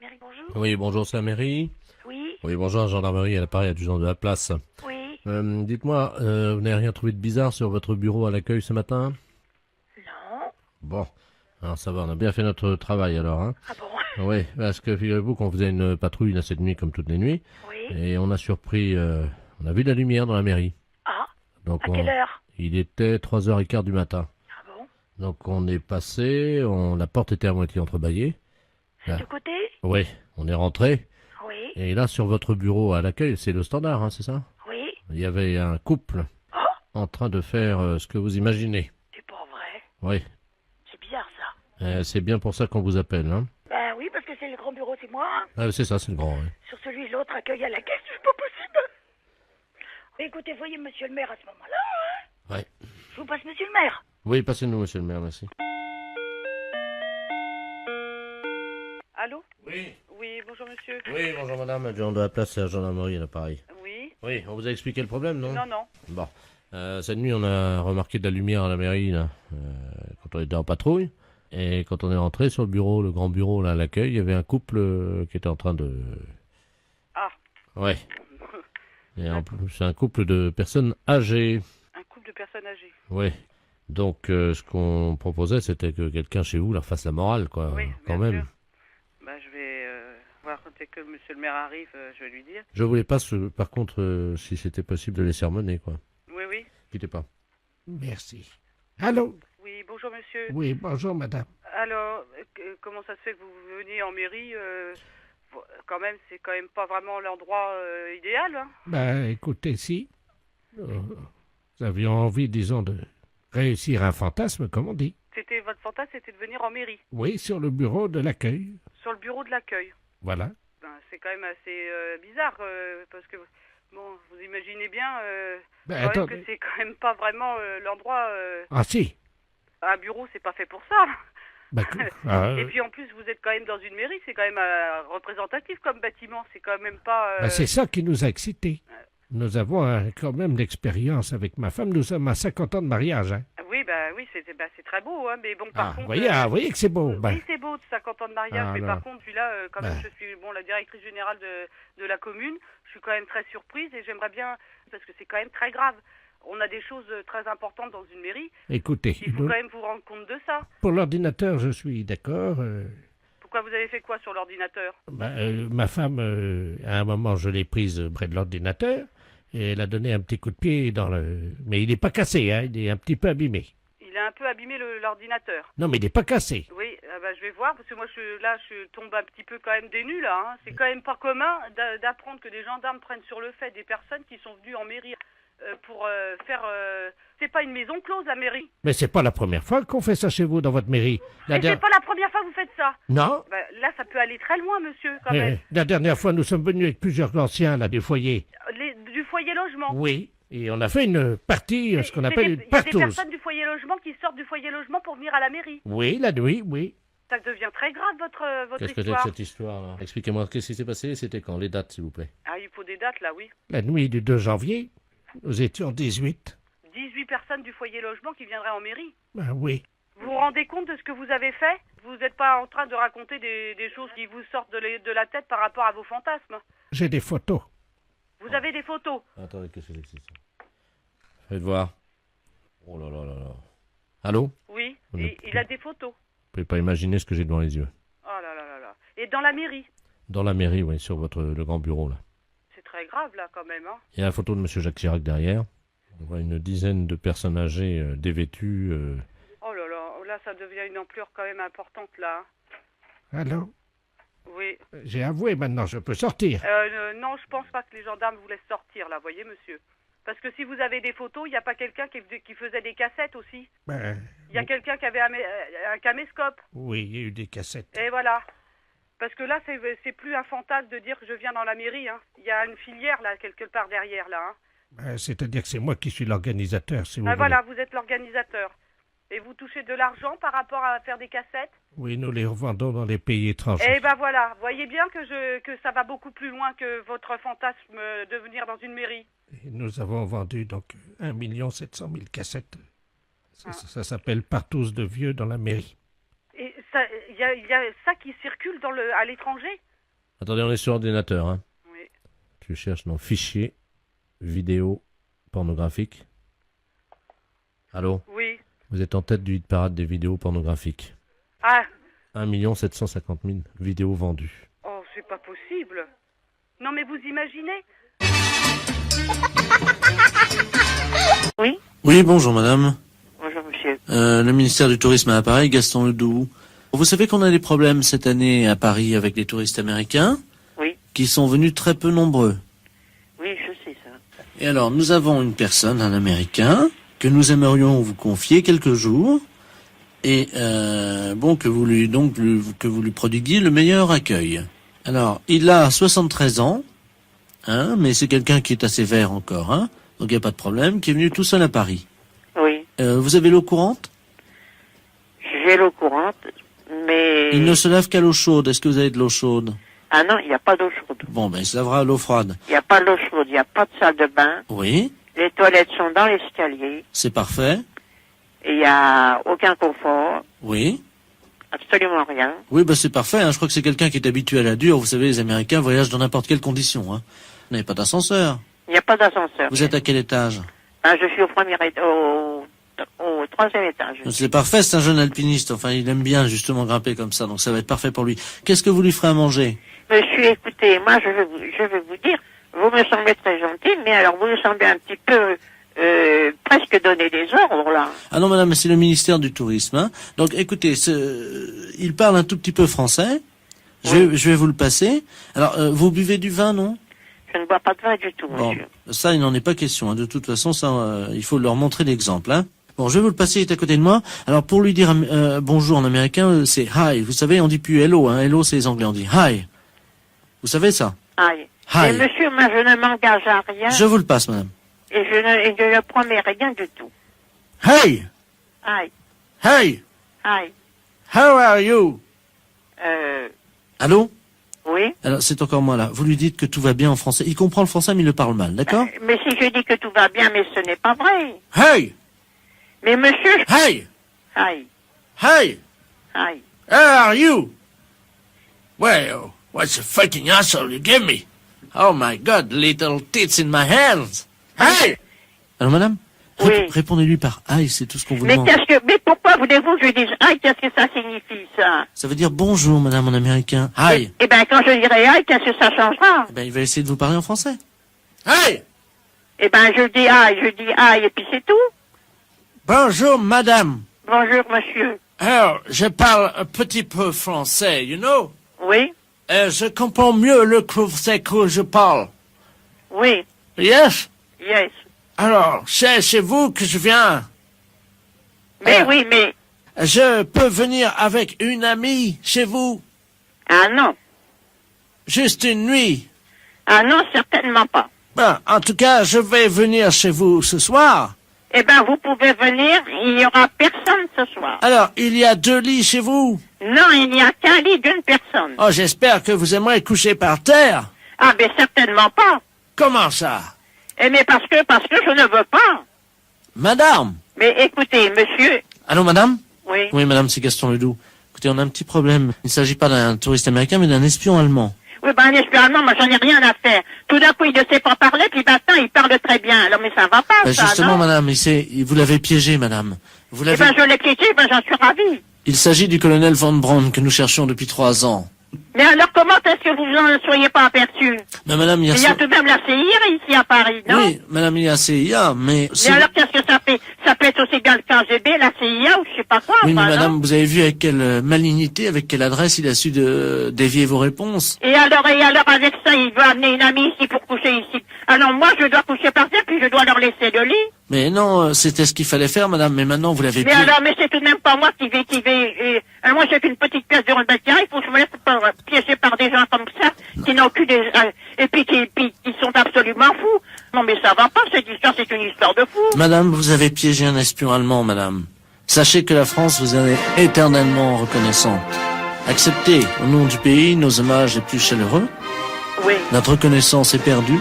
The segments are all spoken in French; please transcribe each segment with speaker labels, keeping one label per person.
Speaker 1: Mairie, bonjour.
Speaker 2: Oui, bonjour, c'est la mairie.
Speaker 1: Oui,
Speaker 2: Oui, bonjour, gendarmerie, à l'appareil adjudant de la place.
Speaker 1: oui.
Speaker 2: Dites-moi, vous n'avez rien trouvé de bizarre sur votre bureau à l'accueil ce matin?
Speaker 1: Non.
Speaker 2: Bon, alors ça va, on a bien fait notre travail alors, hein.
Speaker 1: Ah bon?
Speaker 2: Oui, parce que figurez-vous qu'on faisait une patrouille là cette nuit comme toutes les nuits,
Speaker 1: Oui.
Speaker 2: et on a surpris, on a vu de la lumière dans la mairie.
Speaker 1: Ah,
Speaker 2: Donc
Speaker 1: à quelle heure?
Speaker 2: il était 3h15 du matin.
Speaker 1: Ah bon?
Speaker 2: Donc on est passé, la porte était à moitié entrebâillée.
Speaker 1: C'est
Speaker 2: Là,
Speaker 1: du côté?
Speaker 2: oui, on est rentré,
Speaker 1: Oui,
Speaker 2: et là sur votre bureau à l'accueil, c'est le standard, hein, c'est ça?
Speaker 1: oui.
Speaker 2: Il y avait un couple
Speaker 1: Oh,
Speaker 2: en train de faire ce que vous imaginez.
Speaker 1: c'est pas vrai.
Speaker 2: Oui,
Speaker 1: C'est bizarre ça.
Speaker 2: c'est bien pour ça qu'on vous appelle. Hein.
Speaker 1: Ben oui, parce que c'est le grand bureau, c'est moi. Hein.
Speaker 2: Ah, c'est ça, c'est le grand. Ouais.
Speaker 1: Sur celui l'autre accueil à la caisse, c'est pas possible. Écoutez, voyez monsieur le maire à ce moment-là. Hein.
Speaker 2: Ouais.
Speaker 1: Je vous passe monsieur le maire.
Speaker 2: Oui, passez-nous, monsieur le maire, merci.
Speaker 3: Allô?
Speaker 2: Oui,
Speaker 3: Oui, bonjour monsieur.
Speaker 2: oui, bonjour madame, adjoint de la place, c'est la gendarmerie à l'appareil.
Speaker 3: Oui.
Speaker 2: Oui, on vous a expliqué le problème, non?
Speaker 3: Non, non.
Speaker 2: Bon, cette nuit, on a remarqué de la lumière à la mairie, là, quand on était en patrouille. Et quand on est rentré sur le bureau, le grand bureau, là, à l'accueil, il y avait un couple qui était en train de...
Speaker 3: Ah,
Speaker 2: Ouais. Et en plus, c'est un couple de personnes âgées.
Speaker 3: un couple de personnes âgées.
Speaker 2: Oui. Donc, ce qu'on proposait, c'était que quelqu'un chez vous leur fasse la morale, quoi.
Speaker 3: Oui,
Speaker 2: quand
Speaker 3: bien
Speaker 2: même.
Speaker 3: sûr. Bah, je vais voir dès que monsieur le maire arrive, je vais lui dire.
Speaker 2: Je voulais pas, par contre, si c'était possible de les sermonner, quoi.
Speaker 3: Oui, oui.
Speaker 2: Quittez pas.
Speaker 4: Merci. Allô?
Speaker 3: Oui, bonjour monsieur.
Speaker 4: Oui, bonjour madame.
Speaker 3: Alors, comment ça se fait que vous veniez en mairie quand même, c'est quand même pas vraiment l'endroit idéal, hein?
Speaker 4: Ben, écoutez, si nous avions envie, disons, de réussir un fantasme, comme on dit.
Speaker 3: C'était votre fantasme, c'était de venir en mairie,
Speaker 4: Oui, sur le bureau de l'accueil.
Speaker 3: sur le bureau de l'accueil.
Speaker 4: Voilà.
Speaker 3: Ben, c'est quand même assez bizarre, parce que, bon, vous imaginez bien
Speaker 4: Ben,
Speaker 3: quand même que
Speaker 4: attendez.
Speaker 3: c'est quand même pas vraiment l'endroit...
Speaker 4: Ah, si.
Speaker 3: un bureau, c'est pas fait pour ça.
Speaker 4: Ben,
Speaker 3: Et puis en plus, vous êtes quand même dans une mairie, c'est quand même représentatif comme bâtiment, c'est quand même pas...
Speaker 4: ben, c'est ça qui nous a excités. Nous avons quand même l'expérience avec ma femme. Nous sommes à 50 ans de mariage. Hein.
Speaker 3: Oui, bah oui, c'est très beau, hein, mais bon, par contre...
Speaker 4: Vous voyez que c'est beau. Ben,
Speaker 3: Oui, c'est beau, de 50 ans de mariage, mais
Speaker 4: non.
Speaker 3: par contre, puis là, quand même,
Speaker 4: Ben.
Speaker 3: je suis la directrice générale de la commune, je suis quand même très surprise et j'aimerais bien, parce que c'est quand même très grave. On a des choses très importantes dans une mairie,
Speaker 4: écoutez,
Speaker 3: il faut quand même vous rendre compte de ça.
Speaker 4: pour l'ordinateur, je suis d'accord.
Speaker 3: Pourquoi vous avez fait quoi sur l'ordinateur?
Speaker 4: Ma femme, à un moment, je l'ai prise près de l'ordinateur et elle a donné un petit coup de pied dans le... Mais il n'est pas cassé, hein, il est un petit peu abîmé.
Speaker 3: Il a un peu abîmé l'ordinateur.
Speaker 4: Non, mais il n'est pas cassé.
Speaker 3: Oui, je vais voir, parce que moi, je tombe un petit peu quand même des nues, là. Hein. C'est quand même pas commun d'apprendre que des gendarmes prennent sur le fait des personnes qui sont venues en mairie pour faire... C'est pas une maison close, la mairie.
Speaker 4: Mais c'est pas la première fois qu'on fait ça chez vous, dans votre mairie.
Speaker 3: Et c'est pas la première fois que vous faites ça.
Speaker 4: Non.
Speaker 3: Là, ça peut aller très loin, monsieur, quand même.
Speaker 4: La dernière fois, nous sommes venus avec plusieurs anciens, là, du foyer.
Speaker 3: Du foyer logement.
Speaker 4: Oui. Et on a fait une partie, ce qu'on appelle une
Speaker 3: Il y a des
Speaker 4: partouze.
Speaker 3: personnes du foyer logement qui sortent du foyer logement pour venir à la mairie.
Speaker 4: Oui, la nuit, oui.
Speaker 3: Ça devient très grave, votre
Speaker 2: Qu'est-ce que c'est
Speaker 3: histoire.
Speaker 2: que cette histoire là? Expliquez-moi, qu'est-ce qui s'est passé? C'était quand? Les dates, s'il vous plaît.
Speaker 3: Ah, il faut des dates, là, oui.
Speaker 4: La nuit du 2 janvier, nous étions 18.
Speaker 3: 18 personnes du foyer logement qui viendraient en mairie.
Speaker 4: Ben oui.
Speaker 3: Vous vous rendez compte de ce que vous avez fait? Vous n'êtes pas en train de raconter des choses qui vous sortent de la tête par rapport à vos fantasmes.
Speaker 4: J'ai des photos.
Speaker 3: Vous avez des photos.
Speaker 2: Attendez, qu'est-ce que c'est que ça? Faites voir. Oh là là là là. Allô?
Speaker 3: Oui,
Speaker 2: On
Speaker 3: et il a des photos.
Speaker 2: Vous pouvez pas imaginer ce que j'ai devant les yeux.
Speaker 3: Oh là là là là. Et dans la mairie.
Speaker 2: Dans la mairie, oui, sur le grand bureau, là.
Speaker 3: C'est très grave, là, quand même, hein.
Speaker 2: Il y a la photo de monsieur Jacques Chirac derrière. On voit une dizaine de personnes âgées dévêtues.
Speaker 3: Oh là là, là, ça devient une ampleur quand même importante, là.
Speaker 4: Allô?
Speaker 3: Oui.
Speaker 4: J'ai avoué maintenant, je peux sortir.
Speaker 3: Non, je pense pas que les gendarmes vous laissent sortir, là, voyez, monsieur. Parce que si vous avez des photos, il n'y a pas quelqu'un qui faisait des cassettes aussi.
Speaker 4: Ben,
Speaker 3: Il y a quelqu'un qui avait un caméscope.
Speaker 4: oui, il y a eu des cassettes.
Speaker 3: Et voilà. Parce que là, c'est plus un fantasme de dire que je viens dans la mairie. Hein. Il y a une filière, là, quelque part derrière, là. Hein.
Speaker 4: Ben, c'est-à-dire que c'est moi qui suis l'organisateur, si vous
Speaker 3: Ah,
Speaker 4: voulez.
Speaker 3: voilà, vous êtes l'organisateur. Et vous touchez de l'argent par rapport à faire des cassettes?
Speaker 4: Oui, nous les revendons dans les pays étrangers.
Speaker 3: Eh ben voilà, voyez bien que ça va beaucoup plus loin que votre fantasme de venir dans une mairie.
Speaker 4: Et nous avons vendu donc 1 700 000 cassettes. Ça s'appelle Partouze de vieux dans la mairie.
Speaker 3: Et il y a ça qui circule à l'étranger?
Speaker 2: Attendez, on est sur ordinateur. Hein.
Speaker 3: Oui.
Speaker 2: Tu cherches dans fichier, vidéo, pornographique. Allô?
Speaker 3: Oui.
Speaker 2: Vous êtes en tête du hit parade des vidéos pornographiques.
Speaker 3: Ah,
Speaker 2: 1 750 000 vidéos vendues.
Speaker 3: oh, c'est pas possible. Non, mais vous imaginez?
Speaker 5: Oui,
Speaker 6: Oui, bonjour madame.
Speaker 5: bonjour monsieur.
Speaker 6: Le ministère du Tourisme à l'appareil, Gaston Ledoux. Vous savez qu'on a des problèmes cette année à Paris avec les touristes américains
Speaker 5: Oui,
Speaker 6: qui sont venus très peu nombreux.
Speaker 5: oui, je sais ça.
Speaker 6: Et alors, nous avons une personne, un Américain, que nous aimerions vous confier quelques jours et que vous lui prodiguiez le meilleur accueil. Alors, il a 73 ans, hein, mais c'est quelqu'un qui est assez vert encore, hein, donc il n'y a pas de problème, qui est venu tout seul à Paris.
Speaker 5: Oui,
Speaker 6: Vous avez l'eau courante?
Speaker 5: j'ai l'eau courante, mais...
Speaker 6: Il ne se lave qu'à l'eau chaude. Est-ce que vous avez de l'eau chaude?
Speaker 5: Ah non, il n'y a pas d'eau chaude.
Speaker 6: Bon, ben, il se lavera à l'eau froide.
Speaker 5: Il n'y a pas d'eau chaude, il n'y a pas de salle de bain.
Speaker 6: Oui,
Speaker 5: Les toilettes sont dans l'escalier.
Speaker 6: c'est parfait.
Speaker 5: Et il n'y a aucun confort,
Speaker 6: Oui.
Speaker 5: absolument rien.
Speaker 6: Oui, ben, c'est parfait, hein. Je crois que c'est quelqu'un qui est habitué à la dure. Vous savez, les Américains voyagent dans n'importe quelle condition, hein. Vous n'avez pas d'ascenseur.
Speaker 5: Il n'y a pas d'ascenseur.
Speaker 6: Vous êtes à quel étage?
Speaker 5: Ah, je suis au troisième étage.
Speaker 6: C'est parfait, c'est un jeune alpiniste. Enfin, il aime bien, justement, grimper comme ça. Donc, ça va être parfait pour lui. Qu'est-ce que vous lui ferez à manger?
Speaker 5: Monsieur, écoutez, moi je vais vous dire, vous me semblez très gentil, mais alors vous me semblez un petit peu presque donner des ordres là.
Speaker 6: Ah non, madame, c'est le ministère du Tourisme, hein. Donc, écoutez, il parle un tout petit peu français.
Speaker 5: Oui.
Speaker 6: Je vais vous le passer. Alors, vous buvez du vin, non?
Speaker 5: Je ne bois pas de vin du tout,
Speaker 6: Bon,
Speaker 5: monsieur.
Speaker 6: ça, il n'en est pas question, hein. De toute façon, ça, il faut leur montrer l'exemple, hein. Bon, je vais vous le passer, il est à côté de moi. Alors, pour lui dire bonjour en américain, c'est hi. Vous savez, on dit plus hello, hein. Hello, c'est les Anglais, on dit hi. Vous savez ça?
Speaker 5: Aïe.
Speaker 6: Hi.
Speaker 5: Mais monsieur, moi je ne m'engage à rien
Speaker 6: Je vous le passe, madame.
Speaker 5: et je ne promets rien du tout.
Speaker 6: Hey!
Speaker 5: Aïe,
Speaker 6: Hey!
Speaker 5: aïe.
Speaker 6: How are you? Allô?
Speaker 5: Oui.
Speaker 6: Alors, c'est encore moi, là. Vous lui dites que tout va bien en français. Il comprend le français, mais il le parle mal, d'accord?
Speaker 5: Mais si je dis que tout va bien, mais ce n'est pas vrai.
Speaker 6: Hey!
Speaker 5: Mais monsieur,
Speaker 6: Hey!
Speaker 5: aïe,
Speaker 6: Hey!
Speaker 5: aïe.
Speaker 6: How are you? Well, what's a fucking asshole you give me? Oh my God, little tits in my hands. Hey! Alors madame,
Speaker 5: Oui.
Speaker 6: répondez-lui par aïe, c'est tout ce qu'on vous
Speaker 5: Mais
Speaker 6: demande.
Speaker 5: mais pourquoi voulez-vous que je dise aïe, qu'est-ce que ça signifie ça?
Speaker 6: Ça veut dire bonjour madame en américain. Aïe.
Speaker 5: Eh ben quand je dirai aïe, qu'est-ce que ça changera?
Speaker 6: Eh ben il va essayer de vous parler en français. Hey!
Speaker 5: Eh ben je dis aïe, et puis c'est tout.
Speaker 6: Bonjour madame.
Speaker 5: Bonjour monsieur.
Speaker 6: Alors, je parle un petit peu français, you know?
Speaker 5: Oui,
Speaker 6: Je comprends mieux le français que je parle.
Speaker 5: oui,
Speaker 6: Yes?
Speaker 5: yes.
Speaker 6: Alors, c'est chez vous que je viens.
Speaker 5: Mais oui, mais...
Speaker 6: Je peux venir avec une amie chez vous,
Speaker 5: Ah non.
Speaker 6: juste une nuit.
Speaker 5: Ah non, certainement pas.
Speaker 6: Ben, en tout cas, je vais venir chez vous ce soir.
Speaker 5: Eh ben, vous pouvez venir, il n'y aura personne ce soir.
Speaker 6: Alors, il y a 2 lits chez vous.
Speaker 5: Non, il n'y a qu'un lit d'une personne.
Speaker 6: Oh, j'espère que vous aimerez coucher par terre.
Speaker 5: Ah, ben certainement pas.
Speaker 6: Comment ça?
Speaker 5: Eh mais parce que je ne veux pas.
Speaker 6: Madame?
Speaker 5: Mais écoutez, monsieur...
Speaker 6: Allô, madame?
Speaker 5: Oui.
Speaker 6: Oui, madame, c'est Gaston Ledoux. Écoutez, on a un petit problème. Il ne s'agit pas d'un touriste américain, mais d'un espion allemand.
Speaker 5: Oui, ben un espion allemand, moi j'en ai rien à faire. Tout d'un coup, il ne sait pas parler, puis maintenant, il parle très bien. Alors, mais ça va pas,
Speaker 6: Ben,
Speaker 5: ça,
Speaker 6: justement,
Speaker 5: non?
Speaker 6: madame, vous l'avez piégé, madame. Vous
Speaker 5: Eh
Speaker 6: l'avez...
Speaker 5: ben, je l'ai piégé, ben j'en suis ravi.
Speaker 6: Il s'agit du colonel Von Braun que nous cherchions depuis 3 ans.
Speaker 5: Mais alors, comment est-ce que vous n'en soyez pas aperçu?
Speaker 6: Mais madame,
Speaker 5: Il y a tout de même la CIA ici à Paris, non?
Speaker 6: Oui, madame, il y a CIA, mais...
Speaker 5: Mais alors, qu'est-ce que ça fait? Ça peut être aussi bien le KGB, la CIA ou je sais pas quoi,
Speaker 6: Oui, mais
Speaker 5: enfin,
Speaker 6: madame,
Speaker 5: non?
Speaker 6: vous avez vu avec quelle malignité, avec quelle adresse il a su dévier vos réponses.
Speaker 5: Et alors, avec ça, il veut amener une amie ici pour coucher ici. Alors, moi, je dois coucher par terre, puis je dois leur laisser le lit.
Speaker 6: Mais non, c'était ce qu'il fallait faire, madame, mais maintenant vous l'avez
Speaker 5: Mais
Speaker 6: piégé.
Speaker 5: alors, mais c'est tout de même pas moi qui vais, alors moi, j'ai qu'une petite pièce de mètre carré, il faut que je me laisse pas piéger par des gens comme ça, qui n'ont aucune, et puis qui sont absolument fous. Non, mais ça va pas, cette histoire, c'est une histoire de fou.
Speaker 6: Madame, vous avez piégé un espion allemand, madame. Sachez que la France vous est éternellement reconnaissante. Acceptez, au nom du pays, nos hommages les plus chaleureux.
Speaker 5: Oui.
Speaker 6: Notre reconnaissance est perdue.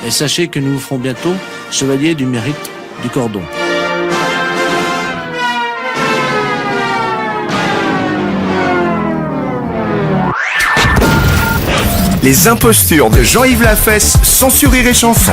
Speaker 6: Et sachez que nous vous ferons bientôt chevalier du mérite du cordon.
Speaker 7: Les impostures de Jean-Yves Lafesse, sans sourire et chanson.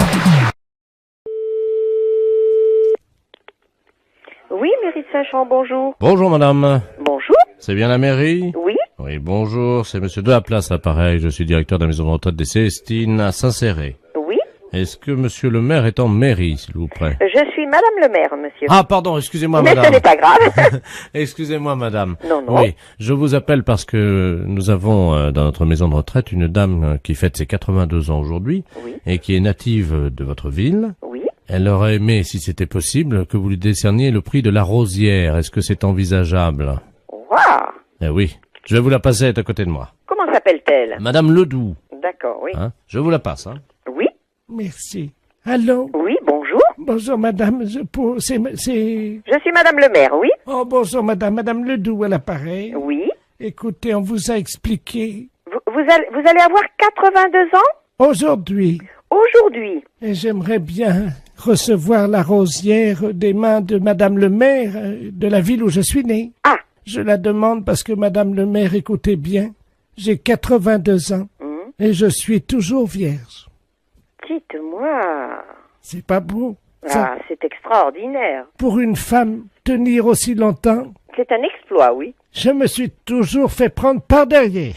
Speaker 8: Oui, mairie de Saint-Champ, bonjour.
Speaker 2: Bonjour madame.
Speaker 8: Bonjour.
Speaker 2: C'est bien la mairie?
Speaker 8: Oui.
Speaker 2: Oui, bonjour, c'est monsieur de la place, là, pareil. Je suis directeur de la maison de retraite des Célestines à Saint-Céré.
Speaker 8: Oui.
Speaker 2: Est-ce que monsieur le maire est en mairie, s'il vous plaît?
Speaker 8: Je suis madame le maire, monsieur.
Speaker 2: Ah, pardon, excusez-moi,
Speaker 8: Mais
Speaker 2: madame.
Speaker 8: ce n'est pas grave.
Speaker 2: Excusez-moi, madame.
Speaker 8: Non, non.
Speaker 2: Oui, je vous appelle parce que nous avons dans notre maison de retraite une dame qui fête ses 82 ans aujourd'hui
Speaker 8: Oui.
Speaker 2: et qui est native de votre ville.
Speaker 8: Oui.
Speaker 2: Elle aurait aimé, si c'était possible, que vous lui décerniez le prix de la rosière. Est-ce que c'est envisageable?
Speaker 8: Waouh.
Speaker 2: Eh oui. Je vais vous la passer, elle est à côté de moi.
Speaker 8: Comment s'appelle-t-elle?
Speaker 2: Madame Ledoux.
Speaker 8: D'accord, oui.
Speaker 2: Hein? Je vous la passe, hein.
Speaker 8: Oui.
Speaker 4: Merci. Allô?
Speaker 8: Oui, bonjour.
Speaker 4: Bonjour, madame. C'est...
Speaker 8: Je suis madame le maire, oui.
Speaker 4: Oh, bonjour, madame. Madame Ledoux à l'appareil.
Speaker 8: Oui.
Speaker 4: Écoutez, on vous a expliqué
Speaker 8: Vous allez avoir 82 ans
Speaker 4: aujourd'hui.
Speaker 8: aujourd'hui.
Speaker 4: Et j'aimerais bien recevoir la rosière des mains de madame le maire de la ville où je suis né.
Speaker 8: Ah.
Speaker 4: Je la demande parce que madame le maire, écoutez bien, j'ai 82 ans et je suis toujours vierge.
Speaker 8: Dites-moi.
Speaker 4: C'est pas beau, ça,
Speaker 8: Ah, c'est extraordinaire.
Speaker 4: pour une femme tenir aussi longtemps.
Speaker 8: C'est un exploit, oui.
Speaker 4: Je me suis toujours fait prendre par derrière.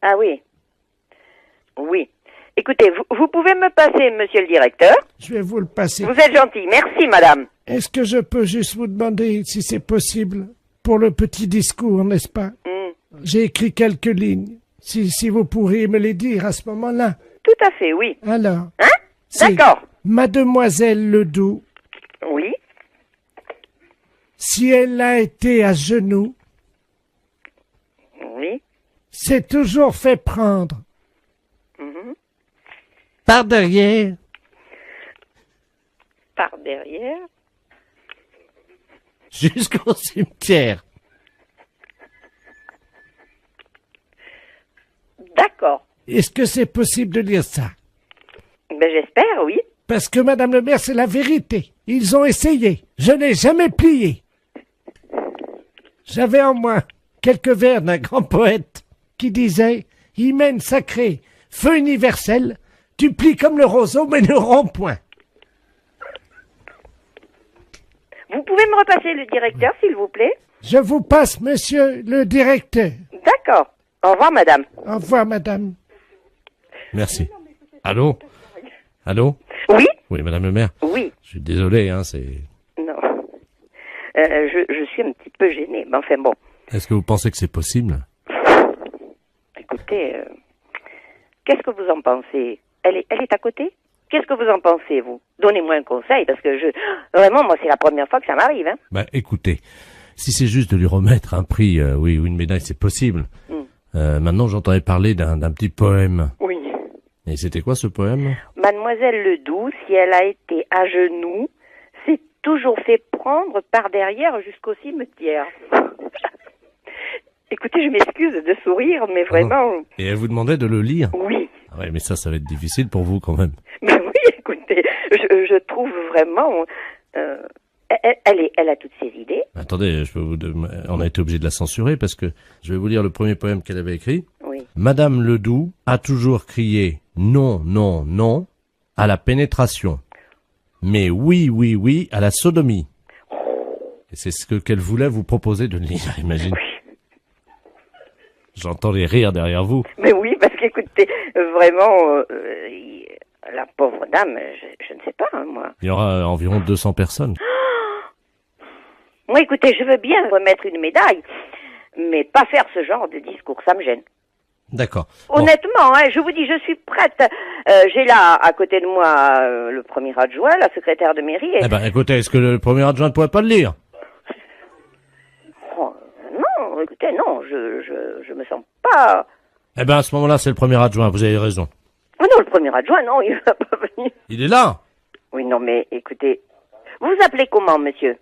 Speaker 8: Ah oui. Oui. Écoutez, vous pouvez me passer, monsieur le directeur?
Speaker 4: Je vais vous le passer.
Speaker 8: Vous êtes gentil. Merci, madame.
Speaker 4: Est-ce que je peux juste vous demander si c'est possible pour le petit discours, n'est-ce pas? J'ai écrit quelques lignes. Si vous pourriez me les dire à ce moment-là.
Speaker 8: Tout à fait, oui.
Speaker 4: Alors.
Speaker 8: Hein?
Speaker 4: c'est
Speaker 8: D'accord.
Speaker 4: Mademoiselle Ledoux,
Speaker 8: Oui.
Speaker 4: si elle a été à genoux,
Speaker 8: Oui.
Speaker 4: s'est toujours fait prendre par derrière
Speaker 8: Par derrière.
Speaker 2: Jusqu'au cimetière.
Speaker 8: D'accord.
Speaker 4: Est-ce que c'est possible de lire ça?
Speaker 8: Ben, j'espère, oui.
Speaker 4: Parce que madame le maire, c'est la vérité. Ils ont essayé. Je n'ai jamais plié. J'avais en moi quelques vers d'un grand poète qui disait « Hymen sacré, feu universel, tu plies comme le roseau mais ne romps point. »
Speaker 8: Vous pouvez me repasser le directeur, s'il vous plaît?
Speaker 4: Je vous passe, monsieur le directeur.
Speaker 8: D'accord. Au revoir, madame.
Speaker 4: Au revoir, madame.
Speaker 2: Merci. Allô? Allô?
Speaker 8: Oui?
Speaker 2: Oui, madame le maire.
Speaker 8: Oui.
Speaker 2: Je suis désolé, hein, c'est...
Speaker 8: Non. Je suis un petit peu gênée, mais enfin bon.
Speaker 2: Est-ce que vous pensez que c'est possible?
Speaker 8: Écoutez, qu'est-ce que vous en pensez? Elle est à côté? Qu'est-ce que vous en pensez, vous? Donnez-moi un conseil, parce que vraiment, moi, c'est la première fois que ça m'arrive, hein.
Speaker 2: Bah, écoutez, si c'est juste de lui remettre un prix, oui, ou une médaille, c'est possible. Maintenant, j'entendais parler d'un petit poème.
Speaker 8: Oui.
Speaker 2: Et c'était quoi ce poème?
Speaker 8: Mademoiselle Ledoux, si elle a été à genoux, s'est toujours fait prendre par derrière jusqu'au cimetière. Écoutez, je m'excuse de sourire, mais vraiment...
Speaker 2: Et elle vous demandait de le lire?
Speaker 8: Oui.
Speaker 2: Ah ouais, mais ça va être difficile pour vous quand même.
Speaker 8: Mais oui, écoutez, je trouve vraiment... Elle a toutes ses idées.
Speaker 2: Attendez, on a été obligé de la censurer parce que je vais vous lire le premier poème qu'elle avait écrit.
Speaker 8: Oui.
Speaker 2: Madame Ledoux a toujours crié non, non, non à la pénétration, mais oui, oui, oui à la sodomie. Et c'est ce qu'elle voulait vous proposer de lire, imagine.
Speaker 8: Oui.
Speaker 2: J'entends les rires derrière vous.
Speaker 8: Mais oui, parce qu'écoutez, vraiment, la pauvre dame, je ne sais pas, hein, moi.
Speaker 2: Il y aura environ 200 personnes.
Speaker 8: Moi, écoutez, je veux bien remettre une médaille, mais pas faire ce genre de discours, ça me gêne.
Speaker 2: D'accord.
Speaker 8: Honnêtement, hein, je vous dis, je suis prête. J'ai là, à côté de moi, le premier adjoint, la secrétaire de mairie. Et...
Speaker 2: Eh ben, écoutez, est-ce que le premier adjoint ne pourrait pas le lire?
Speaker 8: Oh, non, écoutez, non, je me sens pas...
Speaker 2: Eh ben, à ce moment-là, c'est le premier adjoint, vous avez raison.
Speaker 8: Oh non, le premier adjoint, non, il va pas venir.
Speaker 2: Il est là?
Speaker 8: Oui, non, mais écoutez, vous vous appelez comment, monsieur?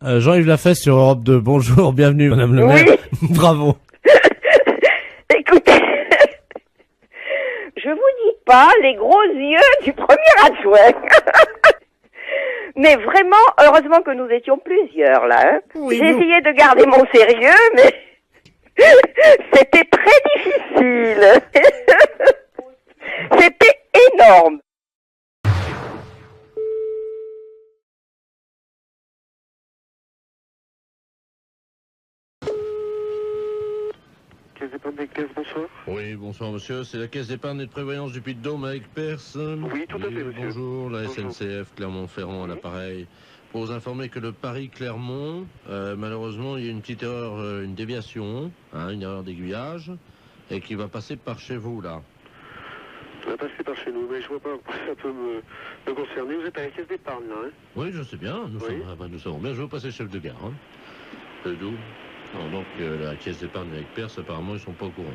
Speaker 2: Jean-Yves Lafesse sur Europe 2. Bonjour, bienvenue, madame le maire.
Speaker 8: Oui.
Speaker 2: Bravo.
Speaker 8: Écoutez, je vous dis pas les gros yeux du premier adjoint. Mais vraiment, heureusement que nous étions plusieurs, là. Hein.
Speaker 4: Oui,
Speaker 8: j'ai essayé de garder mon sérieux, mais c'était très difficile. C'était énorme.
Speaker 9: Caisse d'épargne avec Perse, bonsoir.
Speaker 10: Oui, bonsoir monsieur, c'est la caisse d'épargne et de prévoyance du Puy-de-Dôme avec personne.
Speaker 9: Oui, tout à fait, monsieur.
Speaker 10: Bonjour, la
Speaker 9: Bonjour.
Speaker 10: SNCF Clermont-Ferrand à l'appareil. Pour vous informer que le Paris-Clermont, malheureusement, il y a une petite erreur, une déviation, une erreur d'aiguillage, et qui va passer par chez vous, là.
Speaker 9: Ça va passer par chez nous, mais je vois pas pourquoi ça peut me concerner. Vous êtes à la caisse d'épargne, là, hein?
Speaker 10: Oui, je sais bien, nous,
Speaker 9: Oui.
Speaker 10: nous savons bien, je veux passer chef de gare. C'est d'où? Non, donc, la caisse d'épargne avec Perse, apparemment, ils sont pas au courant.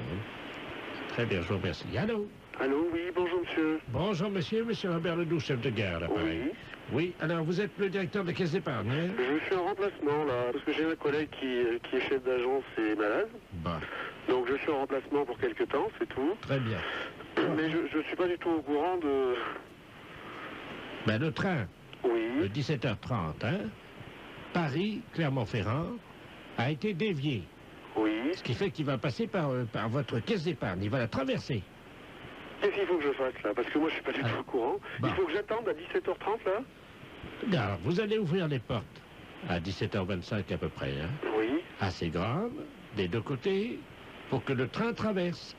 Speaker 11: Très bien, je vous remercie. Allô?
Speaker 9: Allô, oui, bonjour, monsieur.
Speaker 11: Bonjour, monsieur Robert Ledoux, chef de gare, l'appareil.
Speaker 9: Oui.
Speaker 11: Oui, alors vous êtes le directeur de la caisse d'épargne, hein?
Speaker 9: Je suis en remplacement, là, parce que j'ai un collègue qui est chef d'agence et malade.
Speaker 11: Bah,
Speaker 9: Donc, je suis en remplacement pour quelque temps, c'est tout.
Speaker 11: très bien.
Speaker 9: Mais je suis pas du tout au courant de...
Speaker 11: Ben, le train,
Speaker 9: Oui.
Speaker 11: 17h30, hein? Paris, Clermont-Ferrand, a été dévié.
Speaker 9: Oui.
Speaker 11: Ce qui fait qu'il va passer par votre caisse d'épargne. Il va la traverser.
Speaker 9: Qu'est-ce qu'il faut que je fasse, là? Parce que moi, je suis pas du tout au courant.
Speaker 11: Bah.
Speaker 9: Il faut que j'attende à 17h30, là?
Speaker 11: Alors, vous allez ouvrir les portes à 17h25 à peu près, hein?
Speaker 9: Oui.
Speaker 11: Assez grandes, des deux côtés, pour que le train traverse.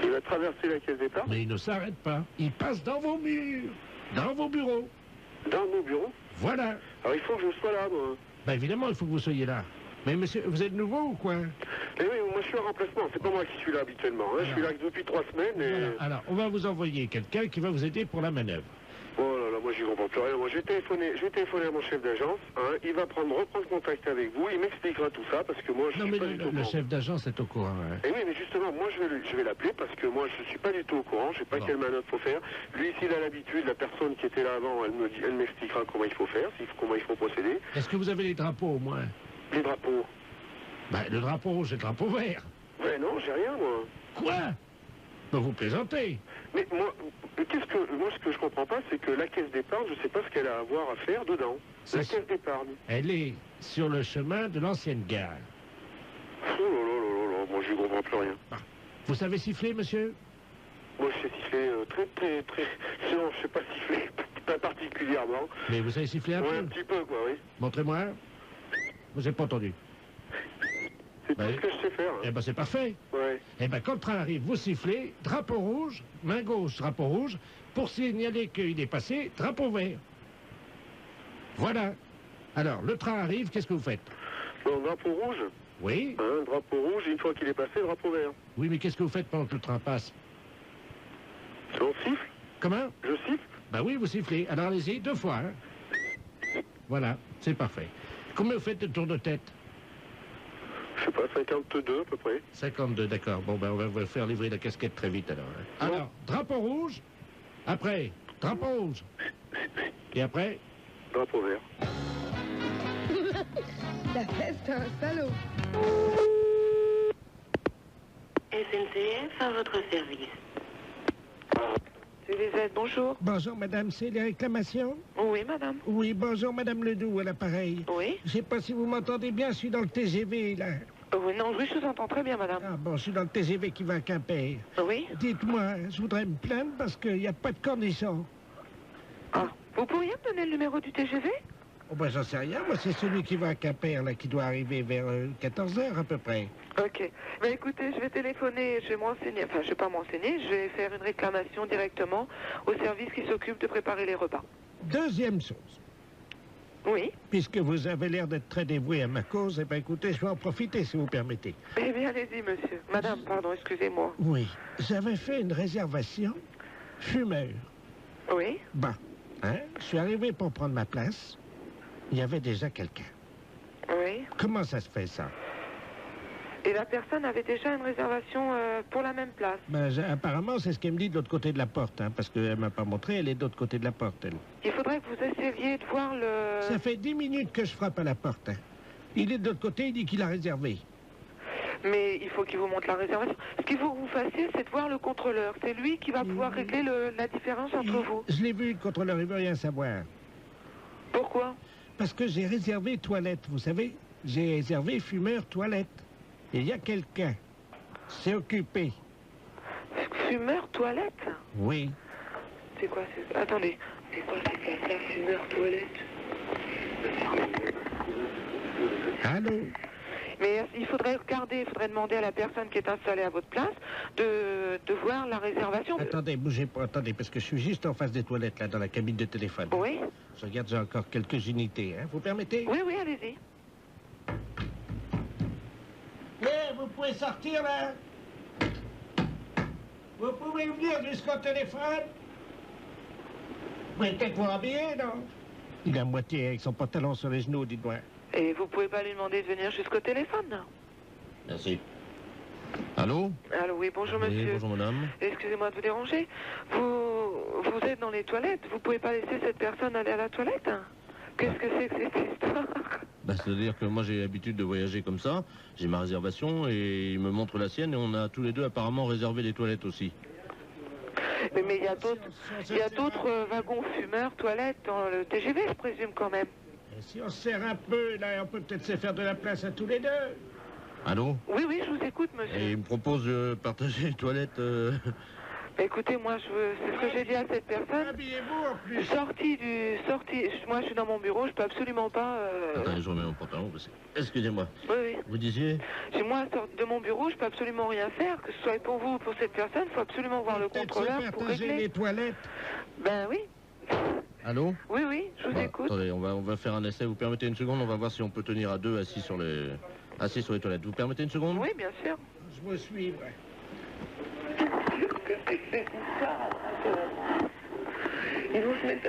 Speaker 9: Il va traverser la caisse d'épargne?
Speaker 11: Mais il ne s'arrête pas. Il passe dans vos murs, dans vos bureaux.
Speaker 9: Dans nos bureaux?
Speaker 11: Voilà.
Speaker 9: Alors, il faut que je sois là, moi.
Speaker 11: Ben évidemment, il faut que vous soyez là. Mais monsieur, vous êtes nouveau ou quoi?
Speaker 9: Eh oui, moi je suis en remplacement, c'est pas moi qui suis là habituellement. Hein. Je suis là depuis 3 semaines et...
Speaker 11: Voilà. Alors, on va vous envoyer quelqu'un qui va vous aider pour la manœuvre.
Speaker 9: Oh là là, moi j'y comprends plus rien. Moi je vais téléphoner à mon chef d'agence, hein. Il va reprendre contact avec vous, il m'expliquera tout ça parce que moi je
Speaker 11: Non,
Speaker 9: suis
Speaker 11: mais
Speaker 9: pas du tout au
Speaker 11: le
Speaker 9: courant.
Speaker 11: chef d'agence est au courant. Hein.
Speaker 9: Eh oui, mais justement, moi je vais l'appeler parce que moi je suis pas du tout au courant, je sais pas
Speaker 11: Bon.
Speaker 9: quelle manœuvre faut faire. Lui, s'il a l'habitude, la personne qui était là avant, elle m'expliquera comment il faut faire, comment il faut procéder.
Speaker 11: Est-ce que vous avez les drapeaux au moins?
Speaker 9: Les drapeaux.
Speaker 11: Ben, le drapeau rouge et le drapeau vert.
Speaker 9: Ouais, non, j'ai rien moi.
Speaker 11: Quoi? Ben, vous plaisantez.
Speaker 9: Mais moi, ce que je comprends pas, c'est que la caisse d'épargne, je sais pas ce qu'elle a à voir à faire dedans. La caisse d'épargne.
Speaker 11: Elle est sur le chemin de l'ancienne gare.
Speaker 9: Oh là là là là, moi je comprends plus rien.
Speaker 11: Vous savez siffler, monsieur?
Speaker 9: Moi je sais siffler très... Non, je sais pas siffler, pas particulièrement.
Speaker 11: Mais vous savez siffler un
Speaker 9: Ouais,
Speaker 11: peu?
Speaker 9: un petit peu quoi, oui.
Speaker 11: Montrez-moi. Vous n'avez pas entendu?
Speaker 9: C'est tout
Speaker 11: Ouais.
Speaker 9: ce que je sais faire. Hein.
Speaker 11: Eh ben, c'est parfait.
Speaker 9: Ouais.
Speaker 11: Eh ben, quand le train arrive, vous sifflez, drapeau rouge, main gauche, drapeau rouge, pour signaler qu'il est passé, drapeau vert. Voilà. Alors, le train arrive, qu'est-ce que vous faites?
Speaker 9: Donc drapeau rouge,
Speaker 11: Oui?
Speaker 9: hein, drapeau rouge, une fois qu'il est passé, drapeau vert.
Speaker 11: Oui, mais qu'est-ce que vous faites pendant que le train passe?
Speaker 9: On siffle?
Speaker 11: Comment?
Speaker 9: Je siffle?
Speaker 11: Ben oui, vous sifflez. Alors, allez-y, 2 fois. Hein? Voilà, c'est parfait. Combien vous faites de tours de tête?
Speaker 9: Je sais pas, 52 à peu près.
Speaker 11: 52, d'accord. Bon, ben, on va vous faire livrer la casquette très vite, alors. Hein. Alors, drapeau rouge. Après, drapeau rouge. Et après?
Speaker 9: Drapeau vert.
Speaker 12: La fête, c'est un salaud.
Speaker 13: SNCF à votre service.
Speaker 12: Tu les aides, bonjour.
Speaker 4: Bonjour, madame, c'est les réclamations?
Speaker 12: Oui, madame.
Speaker 4: Oui, bonjour, madame Ledoux, à l'appareil.
Speaker 12: Oui.
Speaker 4: Je sais pas si vous m'entendez bien, je suis dans le TGV, là.
Speaker 12: Oui, non, oui, je vous entends très bien, madame.
Speaker 4: Ah bon, je suis dans le TGV qui va à Quimper.
Speaker 12: Oui.
Speaker 4: Dites-moi, je voudrais me plaindre parce qu'il n'y a pas de cornichon.
Speaker 12: Ah, vous pourriez me donner le numéro du TGV?
Speaker 4: Oh ben, j'en sais rien, moi, c'est celui qui va à Quimper, là, qui doit arriver vers 14h à peu près.
Speaker 12: Ok. Ben écoutez, je vais téléphoner, je vais m'enseigner, enfin, je vais pas m'enseigner, je vais faire une réclamation directement au service qui s'occupe de préparer les repas.
Speaker 4: Deuxième chose.
Speaker 12: Oui.
Speaker 4: Puisque vous avez l'air d'être très dévoué à ma cause, eh ben écoutez, je vais en profiter si vous permettez.
Speaker 12: Eh bien, allez-y, monsieur. Madame, pardon, excusez-moi.
Speaker 4: Oui, j'avais fait une réservation fumeur.
Speaker 12: Oui.
Speaker 4: Bon, hein, je suis arrivé pour prendre ma place. Il y avait déjà quelqu'un.
Speaker 12: Oui.
Speaker 4: Comment ça se fait, ça?
Speaker 12: Et la personne avait déjà une réservation pour la même place.
Speaker 4: Ben, apparemment, c'est ce qu'elle me dit de l'autre côté de la porte, hein, parce qu'elle m'a pas montré, elle est de l'autre côté de la porte, elle.
Speaker 12: Il faudrait que vous essayiez de voir le...
Speaker 4: Ça fait 10 minutes que je frappe à la porte. Hein. Il est de l'autre côté, il dit qu'il a réservé.
Speaker 12: Mais il faut qu'il vous montre la réservation. Ce qu'il faut que vous fassiez, c'est de voir le contrôleur. C'est lui qui va pouvoir régler la différence entre vous.
Speaker 4: Je l'ai vu, le contrôleur, il veut rien savoir.
Speaker 12: Pourquoi?
Speaker 4: Parce que j'ai réservé toilette, vous savez. J'ai réservé fumeur toilette. Et il y a quelqu'un. C'est occupé.
Speaker 12: Fumeur toilette?
Speaker 11: Oui.
Speaker 12: C'est quoi? Attendez. C'est quoi cette place-là? Fumeur toilette?
Speaker 11: Allô?
Speaker 12: Mais il faudrait regarder, il faudrait demander à la personne qui est installée à votre place de voir la réservation.
Speaker 11: Attendez, bougez pas, attendez, parce que je suis juste en face des toilettes, là, dans la cabine de téléphone.
Speaker 12: Oui.
Speaker 11: Je regarde, j'ai encore quelques unités, hein. Vous permettez?
Speaker 12: Oui, oui, allez-y.
Speaker 11: Mais vous pouvez sortir, là? Vous pouvez venir jusqu'au téléphone? Vous pouvez peut-être vous habiller, non? Il est à moitié avec son pantalon sur les genoux, dites-moi.
Speaker 12: Et vous pouvez pas lui demander de venir jusqu'au téléphone, non?
Speaker 10: Merci. Allô?
Speaker 12: Allô, oui, bonjour,
Speaker 10: Oui,
Speaker 12: monsieur.
Speaker 10: bonjour, madame.
Speaker 12: Excusez-moi de vous déranger. Vous êtes dans les toilettes. Vous pouvez pas laisser cette personne aller à la toilette? Qu'est-ce que c'est que cette histoire?
Speaker 10: Bah, c'est-à-dire que moi, j'ai l'habitude de voyager comme ça. J'ai ma réservation et il me montre la sienne et on a tous les deux apparemment réservé les toilettes aussi.
Speaker 12: Mais il y a d'autres wagons fumeurs, toilettes dans le TGV, je présume, quand même.
Speaker 11: Et si on se serre un peu, là, on peut peut-être se faire de la place à tous les deux.
Speaker 10: Allô?
Speaker 12: Oui, oui, je vous écoute, monsieur.
Speaker 10: Et il me propose de partager les toilettes.
Speaker 12: Bah, écoutez, moi, c'est ce que j'ai dit à cette personne.
Speaker 11: Habillez-vous, en plus.
Speaker 12: Moi, je suis dans mon bureau, je peux absolument pas...
Speaker 10: Attendez, je remets mon pantalon. Excusez-moi.
Speaker 12: Oui, oui.
Speaker 10: Vous disiez?
Speaker 12: Moi, de mon bureau, je peux absolument rien faire, que ce soit pour vous ou pour cette personne, il faut absolument voir le contrôleur pour régler.
Speaker 11: Les toilettes.
Speaker 12: Ben oui.
Speaker 10: Allô?
Speaker 12: Oui, oui, je vous écoute.
Speaker 10: Attendez, on va faire un essai. Vous permettez une seconde? On va voir si on peut tenir à deux assis sur les toilettes. Vous permettez une seconde?
Speaker 12: Oui, bien sûr.
Speaker 11: Je vous suis, ouais.
Speaker 12: Ils vont se mettre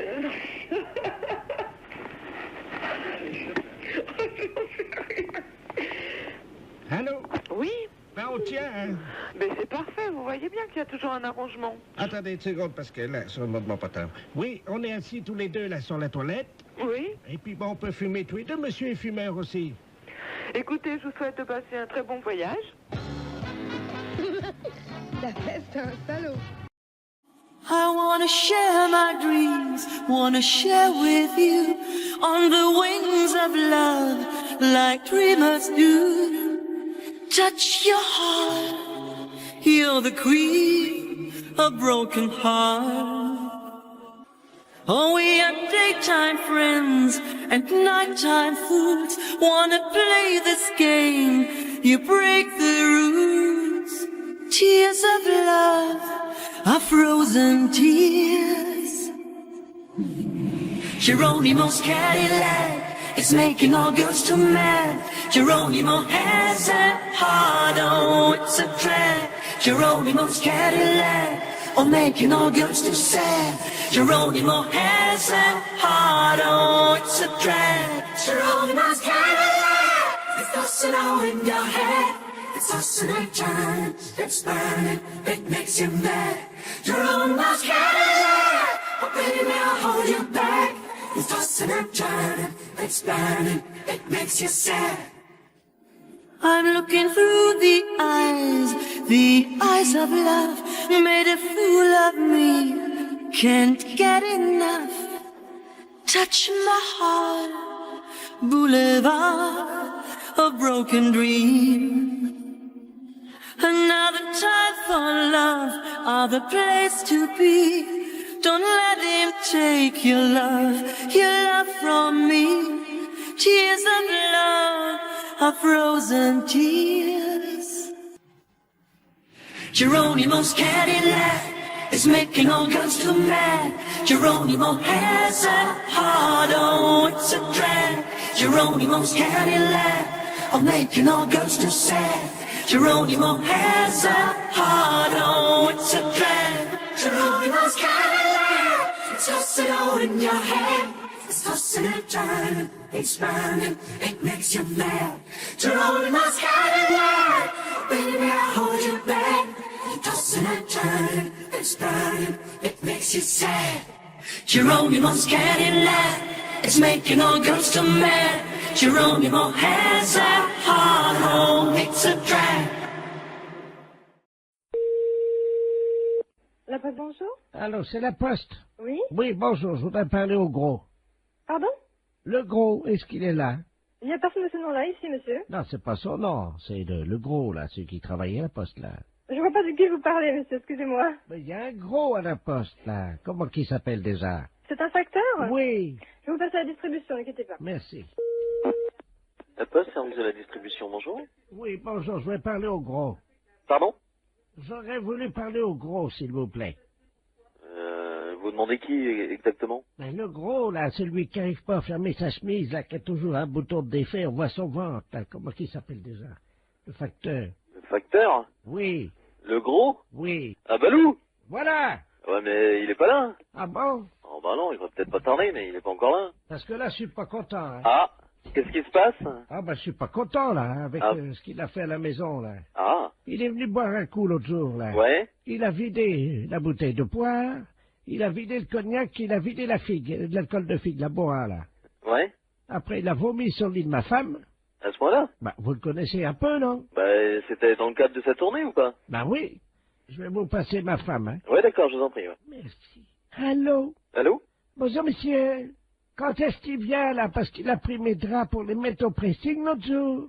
Speaker 12: à
Speaker 11: Allô?
Speaker 12: Oui.
Speaker 11: Ben, on tient, hein?
Speaker 12: Mais c'est parfait, vous voyez bien qu'il y a toujours un arrangement.
Speaker 11: Attendez une seconde, parce que là, sur le mode de mon pantalon. Oui, on est assis tous les deux, là, sur la toilette.
Speaker 12: Oui.
Speaker 11: Et puis, bon, on peut fumer tous les deux. Monsieur est fumeur aussi.
Speaker 12: Écoutez, je vous souhaite de passer un très bon voyage.
Speaker 13: La fête, c'est un salaud.
Speaker 14: I wanna share my dreams, wanna share with you on the wings of love, like dreamers do. Touch your heart, you're the queen of broken heart. Oh, we are daytime friends and nighttime fools. Wanna play this game, you break the rules. Tears of love are frozen tears. Geronimo's Cadillac is making all girls too mad. Geronimo has a heart, oh, it's a drag. Geronimo's Cadillac, oh, making all girls too sad. Geronimo has a heart, oh, it's a drag. Geronimo's Cadillac, it's tossing all in your head. It's tossing and turning, it's burning, it makes you mad. Geronimo's Cadillac, oh baby, I'll hold you back. It's tossing and turning, it's burning, it makes you sad. I'm looking through the eyes of love, made a fool of me, can't get enough. Touch my heart, boulevard of broken dreams. Another time for love, other place to be. Don't let him take your love from me. Tears of love are frozen tears. Geronimo's Cadillac is making all girls too mad. Geronimo has a heart, oh, it's a drag. Geronimo's Cadillac, oh, making all girls too sad. Geronimo has a heart, oh, it's a drag. Geronimo's Cadillac, it's tossing all in your head. It's tossing and turning, it's burning, it makes you mad. Geronimo's Cadillac, baby, I'll hold you back. It's tossing and turning, it's burning, it makes you sad. Geronimo's Cadillac, it's making all girls too mad. Geronimo has a heart, oh, it's a drag.
Speaker 13: La poste, bonjour.
Speaker 4: Allô, c'est la poste.
Speaker 13: Oui.
Speaker 4: Oui, bonjour, je voudrais parler au gros.
Speaker 13: Pardon?
Speaker 4: Le gros, est-ce qu'il est là?
Speaker 13: Il n'y a personne de ce nom-là ici, monsieur.
Speaker 4: Non, c'est pas son nom, c'est le gros, là, celui qui travaillait à la poste, là.
Speaker 13: Je vois pas de qui vous parlez, monsieur, excusez-moi.
Speaker 11: Mais il y a un gros à la poste, là. Comment qu'il s'appelle déjà?
Speaker 13: C'est un facteur?
Speaker 11: Oui.
Speaker 13: Je vais vous passer à la distribution, n'inquiétez pas.
Speaker 11: Merci.
Speaker 15: La poste, service de la distribution, bonjour.
Speaker 11: Oui, bonjour, je vais parler au gros.
Speaker 15: Pardon?
Speaker 11: J'aurais voulu parler au gros, s'il vous plaît.
Speaker 15: Vous demandez qui exactement?
Speaker 11: Ben, le gros, là, celui qui n'arrive pas à fermer sa chemise, là, qui a toujours un bouton de défait, on voit son ventre, là. Comment qu'il s'appelle déjà? Le facteur.
Speaker 15: Le facteur?
Speaker 11: Oui.
Speaker 15: Le gros?
Speaker 11: Oui.
Speaker 15: Ah, Balou?
Speaker 11: Voilà!
Speaker 15: Ouais, mais il est pas là.
Speaker 11: Ah bon?
Speaker 15: Oh, bah non, il va peut-être pas tarder, mais il est pas encore là.
Speaker 11: Parce que là, je suis pas content, hein.
Speaker 15: Ah, qu'est-ce qui se passe?
Speaker 11: Ah, ben, je suis pas content, là, hein, avec
Speaker 15: Ah.
Speaker 11: ce qu'il a fait à la maison, là.
Speaker 15: Ah,
Speaker 11: Il est venu boire un coup l'autre jour, là.
Speaker 15: ouais?
Speaker 11: Il a vidé la bouteille de poire, il a vidé le cognac, il a vidé la figue, de l'alcool de figue, la boa, là.
Speaker 15: Ouais?
Speaker 11: Après, il a vomi sur le lit de ma femme.
Speaker 15: À ce point-là?
Speaker 11: Bah, vous le connaissez un peu, non?
Speaker 15: Bah, c'était dans le cadre de sa tournée ou pas?
Speaker 11: Bah oui. Je vais vous passer ma femme, hein.
Speaker 15: Ouais, d'accord, je vous en prie, ouais.
Speaker 11: Merci. Allô?
Speaker 15: Allô?
Speaker 11: Bonjour, monsieur. Quand est-ce qu'il vient, là, parce qu'il a pris mes draps pour les mettre au pressing l'autre jour?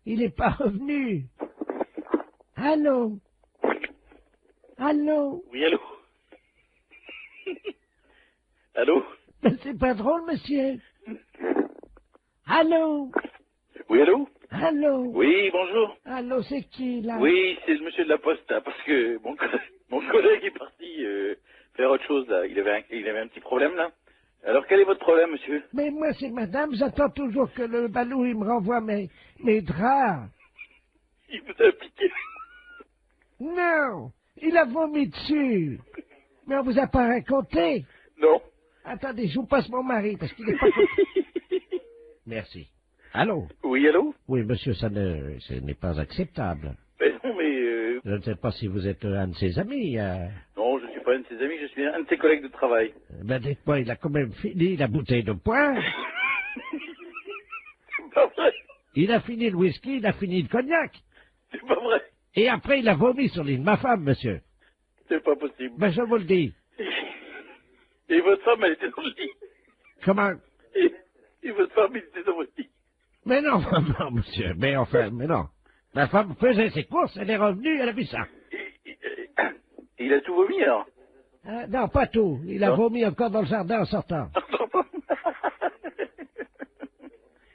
Speaker 11: Il n'est pas revenu. Allô? Allô?
Speaker 15: Oui, allô? Allô?
Speaker 11: Mais c'est pas drôle, monsieur. Allô?
Speaker 15: Oui, allô?
Speaker 11: Allô?
Speaker 15: Oui, bonjour.
Speaker 11: Allô, c'est qui, là?
Speaker 15: Oui, c'est le monsieur de la poste, là, parce que mon collègue est parti faire autre chose, là. Il avait un petit problème, là. Alors, quel est votre problème, monsieur?
Speaker 11: Mais moi, c'est madame, j'attends toujours que le Balou, il me renvoie mes draps.
Speaker 15: Il vous a piqué.
Speaker 11: Non, il a vomi dessus. Mais on vous a pas raconté?
Speaker 15: Non.
Speaker 11: Attendez, je vous passe mon mari, parce qu'il n'est pas content. Merci. Allô?
Speaker 15: Oui, allô?
Speaker 11: Oui, monsieur, ce n'est pas acceptable.
Speaker 15: Mais non, mais...
Speaker 11: Je ne sais pas si vous êtes un de ses amis.
Speaker 15: Non, je ne suis pas un de ses amis, je suis un de ses collègues de travail.
Speaker 11: Ben, dites-moi, il a quand même fini la bouteille de poire.
Speaker 15: C'est pas vrai.
Speaker 11: Il a fini le whisky, il a fini le cognac.
Speaker 15: C'est pas vrai.
Speaker 11: Et après, il a vomi sur l'île de ma femme, monsieur.
Speaker 15: C'est pas possible.
Speaker 11: Ben, je vous le dis.
Speaker 15: Et votre femme, elle était dans le lit.
Speaker 11: Comment?
Speaker 15: Et votre femme, elle était dans le lit.
Speaker 11: Mais non, non, monsieur, mais enfin, mais non. Ma femme faisait ses courses, elle est revenue, elle a vu ça.
Speaker 15: Et il a tout vomi, alors?
Speaker 11: Non, pas tout. Il a vomi encore dans le jardin en sortant.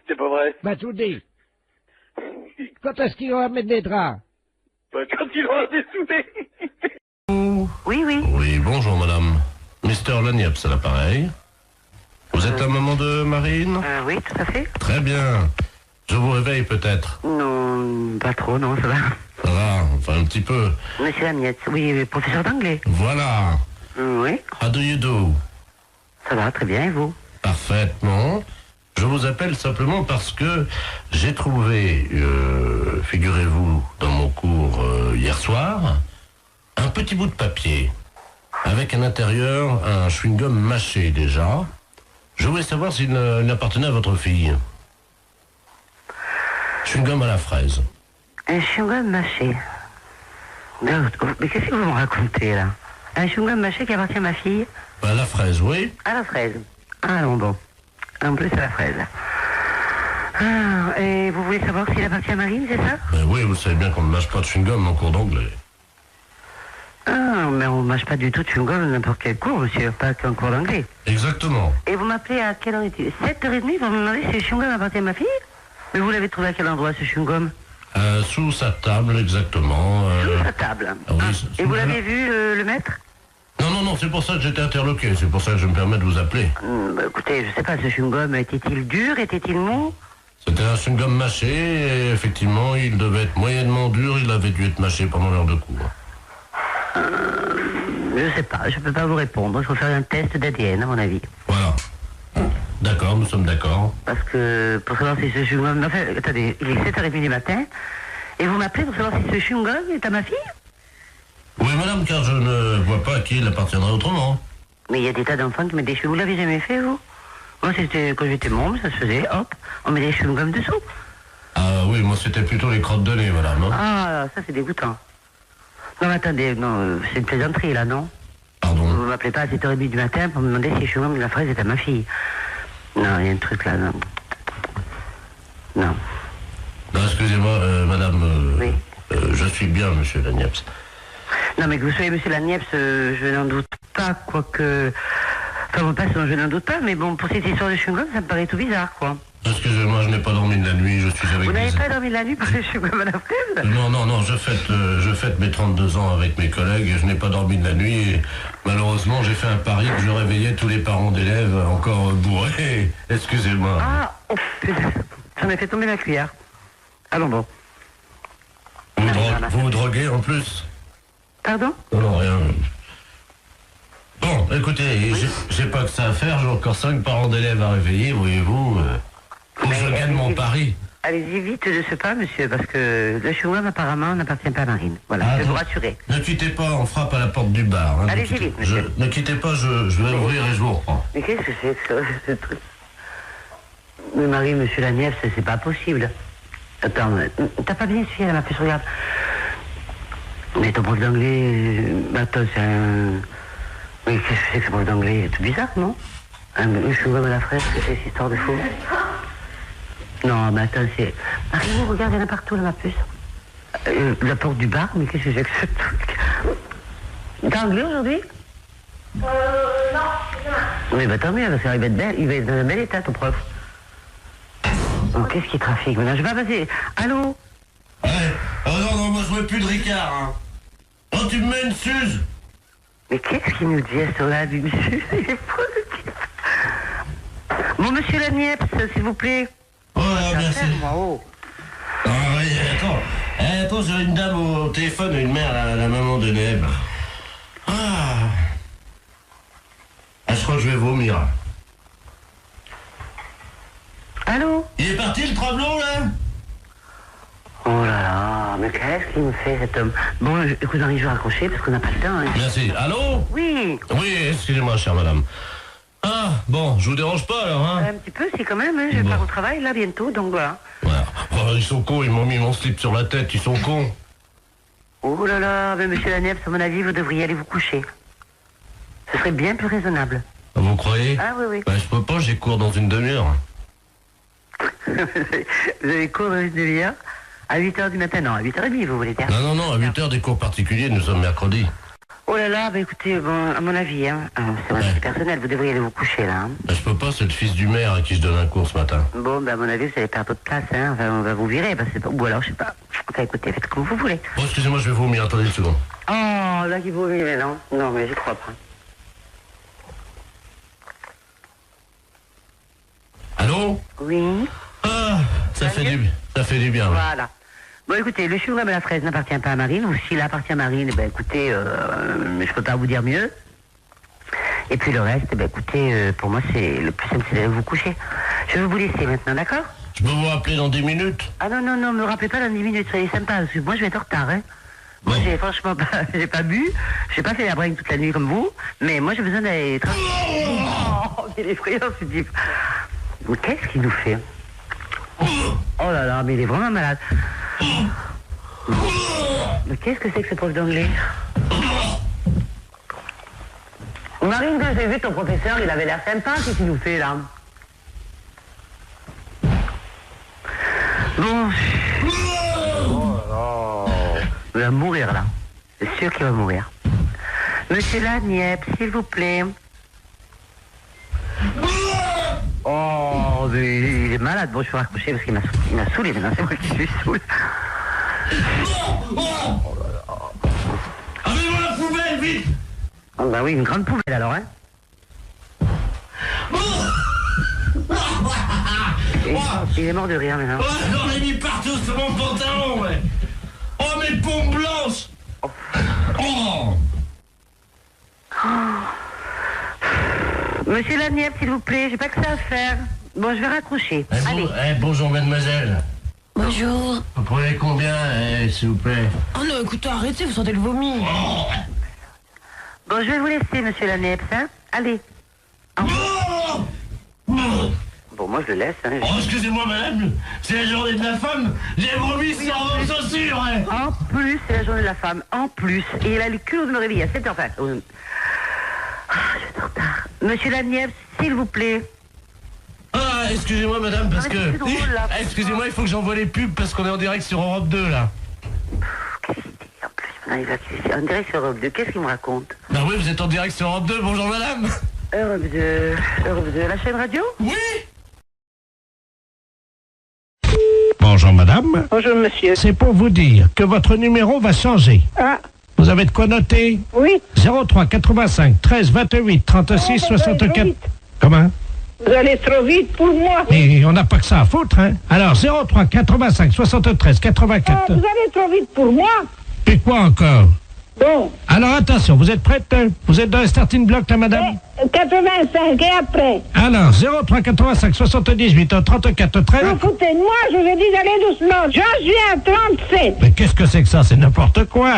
Speaker 15: C'est pas vrai.
Speaker 11: Ben, tout dit. Quand est-ce qu'ils vont amener des draps?
Speaker 15: Ben, quand il aura dessoudé.
Speaker 5: Oui, oui.
Speaker 10: Oui, bonjour madame. Mister Lagneps à l'appareil. Vous êtes la maman de Marine?
Speaker 5: Oui, tout à fait.
Speaker 10: Très bien. Je vous réveille peut-être.
Speaker 5: Non, pas trop, non, ça va.
Speaker 10: Ça va, enfin un petit peu.
Speaker 5: Monsieur Lamiette, oui, professeur d'anglais.
Speaker 10: Voilà.
Speaker 5: Oui.
Speaker 10: How do you do?
Speaker 5: Ça va, très bien, et vous?
Speaker 10: Parfaitement. Je vous appelle simplement parce que j'ai trouvé, figurez-vous, dans mon cours hier soir, un petit bout de papier avec à l'intérieur un chewing-gum mâché déjà. Je voulais savoir s'il appartenait à votre fille. Chewing-gum à la fraise.
Speaker 5: Un chewing-gum mâché. Mais qu'est-ce que vous me racontez, là? Un chewing-gum mâché qui appartient à ma fille?
Speaker 10: À la fraise, oui.
Speaker 5: À la fraise. Ah non, bon. En plus, à la fraise. Ah, et vous voulez savoir s'il appartient à Marine, c'est ça?
Speaker 10: Ben oui, vous savez bien qu'on ne mâche pas de chewing-gum en cours d'anglais.
Speaker 5: Ah, mais on ne mâche pas du tout de chewing-gum dans n'importe quel cours, monsieur, pas qu'en cours d'anglais.
Speaker 10: Exactement.
Speaker 5: Et vous m'appelez à quelle heure est-il? 7h30, vous me demandez si le chewing-gum appartient à ma fille? Mais vous l'avez trouvé à quel endroit, ce chewing-gum?
Speaker 10: Sous sa table, exactement.
Speaker 5: Sous sa table.
Speaker 10: Ah, oui,
Speaker 5: Et vous l'avez vu, le maître?
Speaker 10: Non, c'est pour ça que j'étais interloqué, c'est pour ça que je me permets de vous appeler.
Speaker 5: Bah, écoutez, je sais pas, ce chewing-gum, était-il dur, était-il mou?
Speaker 10: C'était un chewing-gum mâché, et effectivement, il devait être moyennement dur, il avait dû être mâché pendant l'heure de cours.
Speaker 5: Je sais pas, je peux pas vous répondre, il faut faire un test d'ADN, à mon avis.
Speaker 10: Voilà. D'accord, nous sommes d'accord.
Speaker 5: Parce que, pour savoir si ce chewing-gum... Enfin, attendez, il est 7h30 du matin, et vous m'appelez pour savoir si ce chewing-gum est à ma fille?
Speaker 10: Oui, madame, car je ne vois pas à qui il appartiendrait autrement.
Speaker 5: Mais il y a des tas d'enfants qui mettent des chewing-gums. Vous l'avez jamais fait, vous? Moi, c'était quand j'étais môme, ça se faisait, hop, on met des chewing-gums dessous.
Speaker 10: Ah oui, moi c'était plutôt les crottes de nez, madame. Hein.
Speaker 5: Ah, ça c'est dégoûtant. Non, mais attendez, non, c'est une plaisanterie, là, non?
Speaker 10: Pardon?
Speaker 5: Vous m'appelez pas à 7h30 du matin pour me demander si le chewing-gum de la fraise est à ma fille. Non, il y a un truc là, non. Non.
Speaker 10: Non, excusez-moi, madame,
Speaker 5: oui.
Speaker 10: je Je suis bien, monsieur Lagneps.
Speaker 16: Non, mais que vous soyez monsieur Lagneps, je n'en doute pas, quoique... Enfin, vos passions, je n'en doute pas, mais bon, pour cette histoire de chewing-gum, ça me paraît tout bizarre, quoi.
Speaker 10: Excusez-moi, je n'ai pas dormi de la nuit, je suis avec
Speaker 16: Vous n'avez
Speaker 10: des-
Speaker 16: pas dormi de la nuit pour les chewing-gum à la fraise?
Speaker 10: Non, je fête mes 32 ans avec mes collègues et je n'ai pas dormi de la nuit et malheureusement j'ai fait un pari que je réveillais tous les parents d'élèves encore bourrés. Excusez-moi.
Speaker 16: Ah, oh, putain, j'en ai fait tomber la cuillère. Allons bon.
Speaker 10: Vous vous droguez en plus?
Speaker 16: Pardon?
Speaker 10: Non, rien. Bon, écoutez, j'ai pas que ça à faire, j'ai encore 5 parents d'élèves à réveiller, voyez-vous. Faut que je gagne mon pari.
Speaker 16: Allez-y vite de ce pas, monsieur, parce que le chewing-gum apparemment n'appartient pas à Marine. Voilà, je vais vous rassurer.
Speaker 10: Ne quittez pas, on frappe à la porte du bar. Hein,
Speaker 16: Allez-y vite, monsieur.
Speaker 10: Ne quittez pas, je vais ouvrir et je vous reprends.
Speaker 16: Mais qu'est-ce que c'est que ça, ce truc? Mais Marie, monsieur Lagneps, c'est pas possible. Attends, t'as pas bien suivi, elle m'a fait regarde. Mais ton prof d'anglais, attends, c'est un... Mais qu'est-ce que c'est que ce prof d'anglais? C'est bizarre, non? Un chewing-gum à la fraise, c'est cette histoire de fou. Non, mais attends, c'est... Marie, regarde, il y en a partout, là, ma puce. La porte du bar, mais qu'est-ce que c'est que ce truc? T'as anglais aujourd'hui?
Speaker 17: Non.
Speaker 16: Oui, bah tant mieux, parce qu'il va être belle, il va être dans un bel état, ton prof. Oh, qu'est-ce qui trafique maintenant? Je vais pas passer. Allô?
Speaker 10: Ouais. Oh non, moi je veux plus de Ricard, hein. Oh, tu me mets une suze.
Speaker 16: Mais qu'est-ce qu'il nous dit à ce là du monsieur? Il est fou, le type. Bon, monsieur Lagneps, s'il vous plaît.
Speaker 10: Oh, merci.
Speaker 16: Oh.
Speaker 10: Ah oui, attends, j'ai une dame au téléphone, une mère, la maman de Neb. Je crois que je vais vomir.
Speaker 16: Allô?
Speaker 10: Il est parti le travelot, là?
Speaker 16: Oh là là, mais qu'est-ce qu'il me fait cet homme? Bon, écoute, Henri, je vais raccrocher parce qu'on n'a pas le temps. Hein.
Speaker 10: Merci. Allô?
Speaker 16: Oui.
Speaker 10: Oui, excusez-moi, chère madame. Ah, bon, je vous dérange pas, alors, hein?
Speaker 16: Un petit peu, si quand même, hein, je vais pas au travail, là, bientôt, donc voilà.
Speaker 10: Oh, ils sont cons, ils m'ont mis mon slip sur la tête, ils sont cons.
Speaker 16: Oh là là, mais monsieur Lagneps, à mon avis, vous devriez aller vous coucher. Ce serait bien plus raisonnable.
Speaker 10: Vous croyez?
Speaker 16: Ah oui, oui.
Speaker 10: Bah, je peux pas, j'ai cours dans une demi-heure.
Speaker 16: Vous avez cours dans une demi-heure? À 8h du matin? Non, à 8h30, vous voulez dire?
Speaker 10: Non, à 8h des cours particuliers, nous sommes mercredi.
Speaker 16: Oh là là, bah écoutez, bon, à mon avis, hein, c'est mon avis personnel, vous devriez aller vous coucher, là. Hein.
Speaker 10: Bah, je peux pas, c'est le fils du maire à qui je donne un cours ce matin.
Speaker 16: Bon, bah à mon avis, vous allez perdre votre place, hein, enfin, on va vous virer, parce que c'est pas... Ou alors, je sais pas. Enfin, écoutez, faites comme vous voulez.
Speaker 10: Oh, excusez-moi, je vais vomir, attendez une seconde.
Speaker 16: Oh, là, qui vomit, mais non. Non, mais j'y crois pas.
Speaker 10: Allô?
Speaker 16: Oui.
Speaker 10: Ah, ça fait du bien. Ouais.
Speaker 16: Voilà. Bon, écoutez, le chewing-gum à la fraise n'appartient pas à Marine, ou s'il appartient à Marine, ben écoutez, je peux pas vous dire mieux. Et puis le reste, ben écoutez, pour moi, c'est le plus simple, c'est d'aller vous coucher. Je vais vous laisser maintenant, d'accord?
Speaker 10: Je peux vous rappeler dans 10 minutes?
Speaker 16: Ah non, me rappelez pas dans 10 minutes, soyez sympa, parce que moi, je vais être en retard, hein. Moi, j'ai franchement pas, j'ai pas bu, j'ai pas fait la bringue toute la nuit comme vous, mais moi, j'ai besoin d'aller... Oh, il est effrayant, ce type. Mais qu'est-ce qu'il nous fait? Oh là là, mais il est vraiment malade. Mais qu'est-ce que c'est que ce prof d'anglais? Marine, que j'ai vu ton professeur, il avait l'air sympa, qu'est-ce qu'il nous fait là? Bon. Oh là là. Il va mourir là. C'est sûr qu'il va mourir. Monsieur Lagneps, s'il vous plaît. Oh, mais il est malade. Bon, je vais raccrocher parce qu'il m'a saoulé maintenant. C'est moi qui suis saoul.
Speaker 10: Oh là là. Avez-moi la poubelle, vite!
Speaker 16: Oh, bah oui, une grande poubelle alors, hein. Il est mort de rire maintenant.
Speaker 10: Oh, j'en ai mis partout sur mon pantalon, ouais. Oh, mes pompes blanches! Oh!
Speaker 16: Monsieur Lagneps, s'il vous plaît, j'ai pas que ça à faire. Bon, je vais raccrocher. Allez.
Speaker 10: Bonjour, mademoiselle.
Speaker 17: Bonjour.
Speaker 10: Vous prenez combien, s'il vous plaît?
Speaker 17: Oh non, écoutez, arrêtez, vous sentez le vomi.
Speaker 10: Oh.
Speaker 16: Bon, je vais vous laisser, monsieur Lagneps, hein. Allez.
Speaker 10: Oh.
Speaker 16: Bon, moi, je le laisse, hein.
Speaker 10: Oh, excusez-moi, madame, c'est la journée de la femme. J'ai vomi sur vos chaussures, hein.
Speaker 16: En plus, c'est la journée de la femme. En plus. Et il a le culot de me réveiller à 7h20. Je suis en retard. Monsieur Lagneps, s'il vous plaît.
Speaker 10: Ah, excusez-moi, madame, parce que...
Speaker 16: Drôle, là,
Speaker 10: excusez-moi, il faut que j'envoie les pubs parce qu'on est en direct sur Europe 2, là.
Speaker 16: Qu'est-ce Ah, c'est en direct sur Europe 2. Qu'est-ce qu'il me raconte?
Speaker 10: Ben oui, vous êtes en direct sur Europe 2. Bonjour madame.
Speaker 16: Europe 2, la chaîne radio?
Speaker 10: Oui.
Speaker 11: Bonjour madame.
Speaker 5: Bonjour monsieur.
Speaker 11: C'est pour vous dire que votre numéro va changer.
Speaker 5: Ah,
Speaker 11: Vous avez de quoi noter?
Speaker 5: oui.
Speaker 11: 03 85 13 28 36 64. Comment?
Speaker 5: Vous allez trop vite pour moi.
Speaker 11: Mais on n'a pas que ça à foutre, hein? Alors 03 85 73 84.
Speaker 5: Vous allez trop vite pour moi.
Speaker 11: Et quoi encore?
Speaker 5: Bon.
Speaker 11: Alors attention, vous êtes prête? Vous êtes dans le starting block là, madame?
Speaker 5: 85 et après.
Speaker 11: Alors 03 85 78 34 13.
Speaker 5: Écoutez, moi, je vous ai dit d'aller doucement. J'en suis à 37.
Speaker 11: Mais qu'est-ce que c'est que ça? C'est n'importe quoi.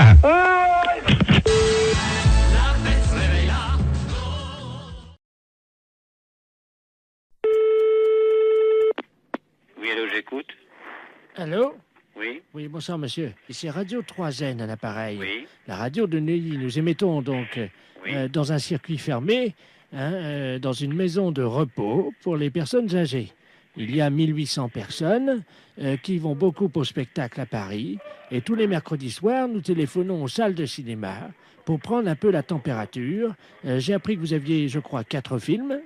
Speaker 18: Oui, allô, j'écoute.
Speaker 19: Allô?
Speaker 18: Oui.
Speaker 19: Oui, bonsoir monsieur. Ici Radio 3N à l'appareil.
Speaker 18: Oui.
Speaker 19: La radio de Neuilly. Nous émettons donc dans un circuit fermé, dans une maison de repos pour les personnes âgées. Il y a 1800 personnes qui vont beaucoup au spectacle à Paris. Et tous les mercredis soirs, nous téléphonons aux salles de cinéma pour prendre un peu la température. J'ai appris que vous aviez, je crois, 4 films.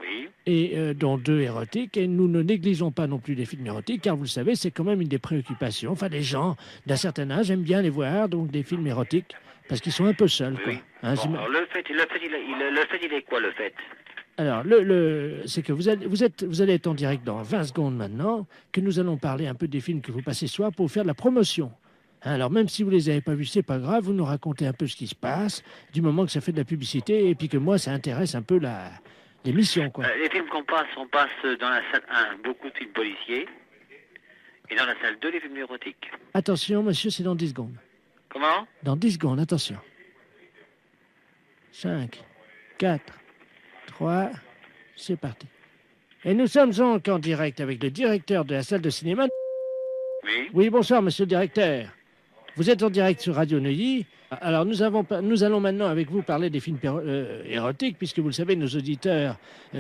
Speaker 18: Oui.
Speaker 19: Et dont 2 érotiques, et nous ne négligeons pas non plus les films érotiques, car vous le savez, c'est quand même une des préoccupations. Enfin, les gens d'un certain âge aiment bien les voir, donc des films érotiques, parce qu'ils sont un peu seuls, quoi.
Speaker 18: Oui.
Speaker 19: Hein,
Speaker 18: Bon, alors, le fait, il est quoi, le fait?
Speaker 19: Alors, c'est que vous allez être en direct dans 20 secondes maintenant, que nous allons parler un peu des films que vous passez ce soir pour faire de la promotion. Hein, alors, même si vous les avez pas vus, c'est pas grave, vous nous racontez un peu ce qui se passe, du moment que ça fait de la publicité, et puis que moi, ça intéresse un peu l'émission, quoi.
Speaker 18: Les films on passe dans la salle 1, beaucoup de films policiers, et dans la salle 2, les films érotiques.
Speaker 19: Attention, monsieur, c'est dans 10 secondes.
Speaker 18: Comment?
Speaker 19: Dans 10 secondes, attention. 5, 4, 3, c'est parti. Et nous sommes donc en direct avec le directeur de la salle de cinéma.
Speaker 18: Oui.
Speaker 19: Oui, bonsoir, monsieur le directeur. Vous êtes en direct sur Radio Neuilly. Alors, nous allons maintenant avec vous parler des films érotiques, puisque vous le savez, nos auditeurs,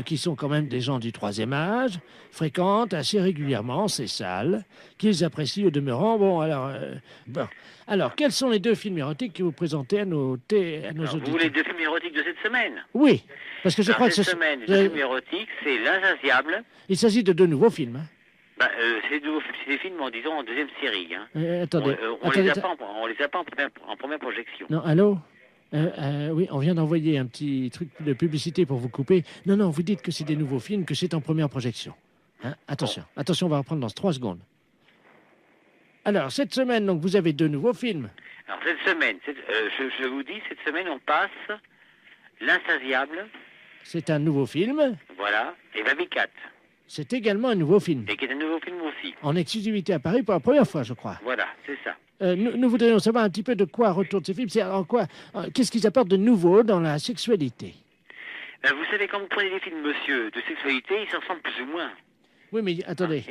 Speaker 19: qui sont quand même des gens du 3e âge, fréquentent assez régulièrement ces salles, qu'ils apprécient au demeurant. Bon, alors, quels sont les 2 films érotiques que vous présentez à nos auditeurs?
Speaker 18: Vous voulez 2 films érotiques de cette semaine?
Speaker 19: Oui, parce que je crois que
Speaker 18: cette semaine, 2 films érotiques, c'est L'Insatiable.
Speaker 19: Il s'agit de 2 nouveaux films. Hein.
Speaker 18: C'est des films, disons, en 2e série. Hein.
Speaker 19: Attendez.
Speaker 18: On les a pas en première projection.
Speaker 19: Non, allô? Oui, on vient d'envoyer un petit truc de publicité pour vous couper. Non, vous dites que c'est des nouveaux films, que c'est en première projection. Hein? Attention, attention, on va reprendre dans 3 secondes. Alors, cette semaine, donc, vous avez 2 nouveaux films.
Speaker 18: Alors, cette semaine, je vous dis, cette semaine, on passe L'Insatiable.
Speaker 19: C'est un nouveau film.
Speaker 18: Voilà, et Baby Cat.
Speaker 19: C'est également un nouveau film.
Speaker 18: Et qui est un nouveau film aussi.
Speaker 19: En exclusivité à Paris pour la première fois, je crois.
Speaker 18: Voilà, c'est ça.
Speaker 19: Nous voudrions savoir un petit peu de quoi retournent ces films. C'est en quoi, qu'est-ce qu'ils apportent de nouveau dans la sexualité?
Speaker 18: Vous savez, quand vous prenez des films, monsieur, de sexualité, ils s'en ressemblent plus ou moins.
Speaker 19: Oui, mais attendez.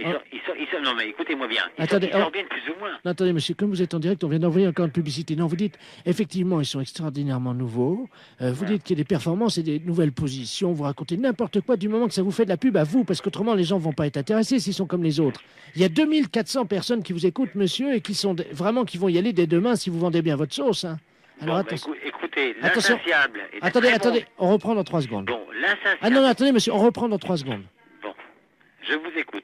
Speaker 18: Non, mais écoutez-moi bien. Ils
Speaker 19: Attendez,
Speaker 18: s'en reviennent plus ou moins.
Speaker 19: Non, attendez, monsieur, comme vous êtes en direct, on vient d'envoyer encore une publicité. Non, vous dites, effectivement, ils sont extraordinairement nouveaux. Vous dites qu'il y a des performances et des nouvelles positions. Vous racontez n'importe quoi du moment que ça vous fait de la pub à vous, parce qu'autrement, les gens vont pas être intéressés s'ils sont comme les autres. Il y a 2400 personnes qui vous écoutent, monsieur, et qui sont vraiment qui vont y aller dès demain si vous vendez bien votre sauce. Hein. Alors,
Speaker 18: bon,
Speaker 19: attention.
Speaker 18: Écoutez,
Speaker 19: Attention.
Speaker 18: L'Insatiable.
Speaker 19: Attendez, on reprend dans 3 secondes.
Speaker 18: Bon, L'Insatiable.
Speaker 19: Ah non, attendez, monsieur, on reprend dans 3 secondes.
Speaker 18: Bon, je vous écoute.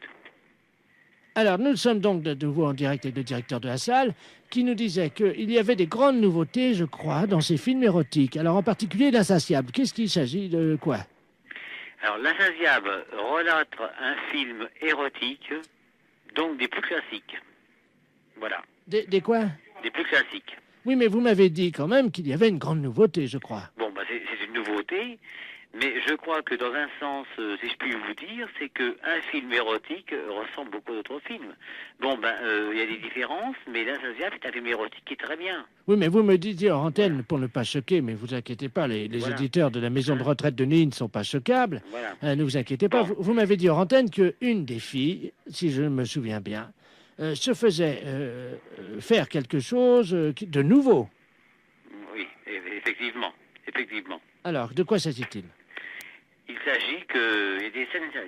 Speaker 19: Alors, nous sommes donc de nouveau en direct avec le directeur de la salle, qui nous disait qu'il y avait des grandes nouveautés, je crois, dans ces films érotiques. Alors, en particulier, L'Insatiable. Qu'est-ce qu'il s'agit de quoi?
Speaker 18: Alors, L'Insatiable relate un film érotique, donc des plus classiques. Voilà.
Speaker 19: Des quoi?
Speaker 18: Des plus classiques.
Speaker 19: Oui, mais vous m'avez dit quand même qu'il y avait une grande nouveauté, je crois.
Speaker 18: Bon, c'est une nouveauté, mais je crois que dans un sens, si je puis vous dire, c'est qu'un film érotique ressemble beaucoup à d'autres films. Bon, il y a des différences, mais L'Insatiable est un film érotique qui est très bien.
Speaker 19: Oui, mais vous me disiez en antenne, pour ne pas choquer, mais vous inquiétez pas, les auditeurs de la maison de retraite de Neuilly ne sont pas choquables.
Speaker 18: Voilà.
Speaker 19: Ne vous inquiétez pas. Vous m'avez dit en antenne qu'une des filles, si je me souviens bien, se faisait faire quelque chose de nouveau.
Speaker 18: Oui, effectivement.
Speaker 19: Alors, de quoi s'agit-il?
Speaker 18: Il s'agit qu'il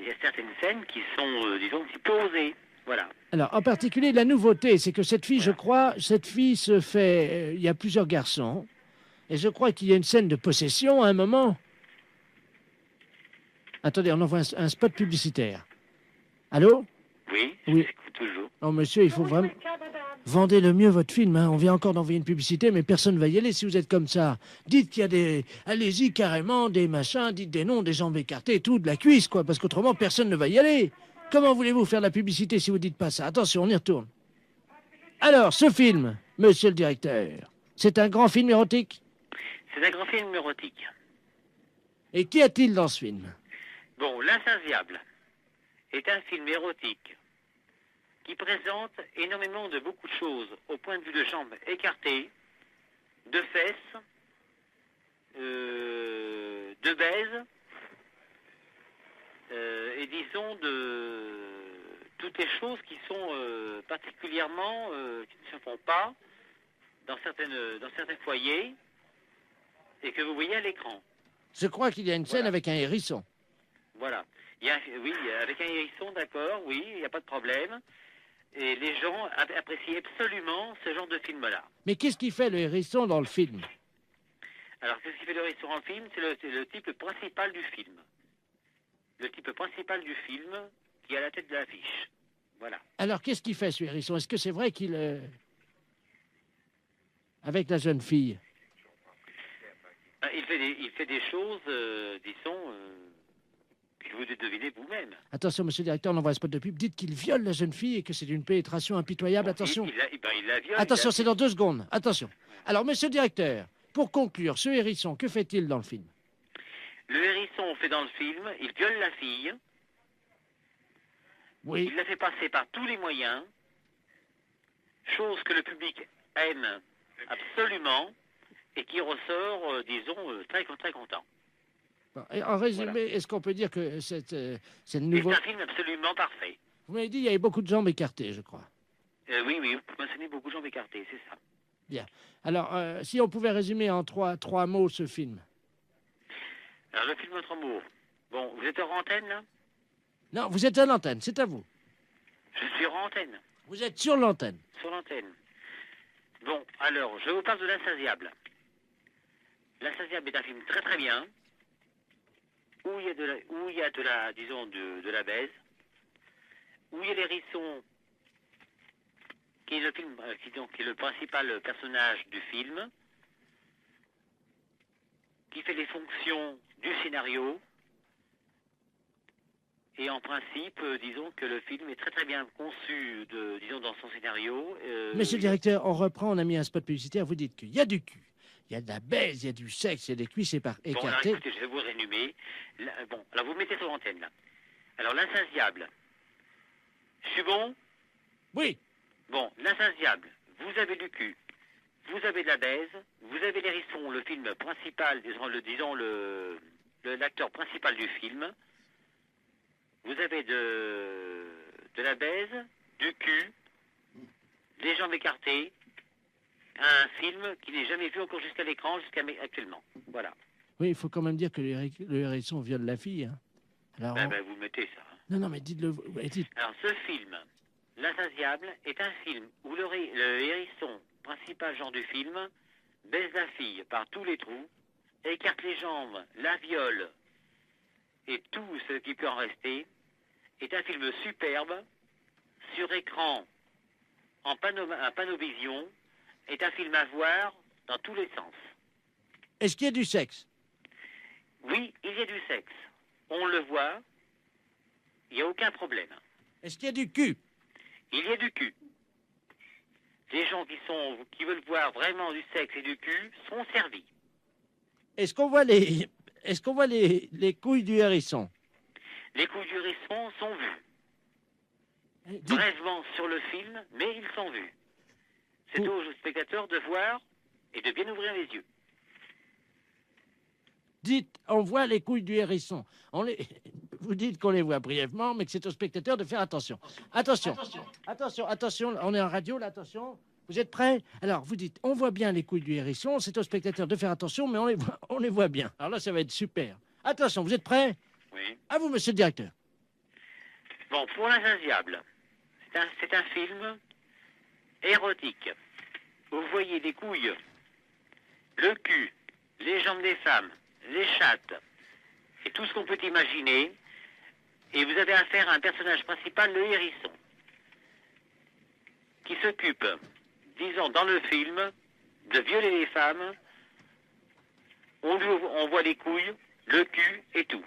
Speaker 18: y a certaines scènes qui sont, disons, un petit peu osées. Voilà.
Speaker 19: Alors, en particulier, la nouveauté, c'est que cette fille, je crois, cette fille se fait... il y a plusieurs garçons, et je crois qu'il y a une scène de possession à un moment. Attendez, on envoie un spot publicitaire. Allô?
Speaker 18: Oui,
Speaker 19: Oui.
Speaker 18: j'écoute toujours.
Speaker 19: Oh, monsieur, il faut vraiment... Vendez le mieux votre film, hein. On vient encore d'envoyer une publicité, mais personne ne va y aller si vous êtes comme ça. Dites qu'il y a des... Allez-y, carrément, des machins, dites des noms, des jambes écartées, tout, de la cuisse, quoi, parce qu'autrement, personne ne va y aller. Comment voulez-vous faire de la publicité si vous dites pas ça? Attention, on y retourne. Alors, ce film, monsieur le directeur, c'est un grand film érotique?
Speaker 18: C'est un grand film érotique.
Speaker 19: Et qu'y a-t-il dans ce film?
Speaker 18: Bon, L'Insatiable est un film érotique qui présente énormément de beaucoup de choses au point de vue de jambes écartées, de fesses, de baise, et disons de toutes les choses qui sont particulièrement, qui ne se font pas dans certains foyers et que vous voyez à l'écran.
Speaker 19: Je crois qu'il y a une scène avec un hérisson.
Speaker 18: Voilà. Oui, avec un hérisson, d'accord, oui, il n'y a pas de problème. Et les gens apprécient absolument ce genre de film-là.
Speaker 19: Mais qu'est-ce qui fait le hérisson dans le film?
Speaker 18: Alors, qu'est-ce qui fait le hérisson en film? C'est le type principal du film. Le type principal du film qui est à la tête de l'affiche. Voilà.
Speaker 19: Alors, qu'est-ce qu'il fait, ce hérisson? Est-ce que c'est vrai qu'il... Avec la jeune fille?
Speaker 18: Il fait des choses, disons... que vous devinez vous-même.
Speaker 19: Attention, monsieur le directeur, on envoie un spot de pub. Dites qu'il viole la jeune fille et que c'est d'une pénétration impitoyable. Attention.
Speaker 18: Il la viole.
Speaker 19: Attention, c'est dans 2 secondes. Attention. Alors, monsieur le directeur, pour conclure, ce hérisson, que fait-il dans le film?
Speaker 18: Le hérisson fait dans le film, il viole la fille.
Speaker 19: Oui.
Speaker 18: Il la fait passer par tous les moyens. Chose que le public aime absolument et qui ressort, disons, très content.
Speaker 19: Et en résumé, voilà. Est-ce qu'on peut dire que c'est le nouveau...
Speaker 18: C'est un film absolument parfait.
Speaker 19: Vous m'avez dit qu'il y avait beaucoup de jambes écartées, je crois.
Speaker 18: Oui, vous mentionnez beaucoup de jambes écartées, c'est ça.
Speaker 19: Bien. Alors, si on pouvait résumer en trois mots ce film.
Speaker 18: Alors, le film en 3 mots. Bon, vous êtes en antenne, là?
Speaker 19: Non, vous êtes à l'antenne, c'est à vous.
Speaker 18: Je suis en antenne.
Speaker 19: Vous êtes sur l'antenne.
Speaker 18: Sur l'antenne. Bon, alors, je vous parle de L'Insatiable. L'Insatiable est un film très très bien. Où il y a de la baise, où il y a l'hérisson, qui est le principal personnage du film, qui fait les fonctions du scénario, et en principe, disons que le film est très très bien conçu, dans son scénario.
Speaker 19: Monsieur le directeur, on reprend, on a mis un spot publicitaire, vous dites qu'il y a du cul. Il y a de la baise, il y a du sexe, il y a des cuisses écartées.
Speaker 18: Bon, alors écoutez, je vais vous résumer. Alors vous mettez sur l'antenne, là. Alors, L'Insatiable. Je suis bon?
Speaker 19: Oui.
Speaker 18: Bon, L'Insatiable. Vous avez du cul. Vous avez de la baise. Vous avez l'hérisson, le film principal, l'acteur principal du film. Vous avez de la baise, du cul, les jambes écartées. Un film qui n'est jamais vu encore jusqu'à l'écran, actuellement. Voilà.
Speaker 19: Oui, il faut quand même dire que le hérisson viole la fille. Hein. Alors,
Speaker 18: vous le mettez, ça.
Speaker 19: Non, mais dites-le. Dites.
Speaker 18: Alors, ce film, L'Insatiable, est un film où le hérisson, principal genre du film, baise la fille par tous les trous, écarte les jambes, la viole, et tout ce qui peut en rester, est un film superbe, sur écran, en panovision, est un film à voir dans tous les sens.
Speaker 19: Est-ce qu'il y a du sexe?
Speaker 18: Oui, il y a du sexe. On le voit. Il n'y a aucun problème.
Speaker 19: Est-ce qu'il y a du cul?
Speaker 18: Il y a du cul. Les gens qui veulent voir vraiment du sexe et du cul sont servis.
Speaker 19: Est-ce qu'on voit les couilles du hérisson?
Speaker 18: Les couilles du hérisson sont vues. Brièvement sur le film, mais ils sont vus. C'est aux spectateurs de voir et de bien ouvrir les yeux.
Speaker 19: Dites, on voit les couilles du hérisson. Vous dites qu'on les voit brièvement, mais que c'est aux spectateurs de faire attention. Attention, on est en radio, là, attention. Vous êtes prêts? Alors, vous dites, on voit bien les couilles du hérisson, c'est aux spectateurs de faire attention, mais on les voit bien. Alors là, ça va être super. Attention, vous êtes prêts?
Speaker 18: Oui.
Speaker 19: À vous, monsieur le directeur.
Speaker 18: Bon, pour L'Insatiable, c'est un film érotique. Vous voyez les couilles, le cul, les jambes des femmes, les chattes, et tout ce qu'on peut imaginer. Et vous avez affaire à un personnage principal, le hérisson, qui s'occupe, disons dans le film, de violer les femmes. On voit les couilles, le cul et tout.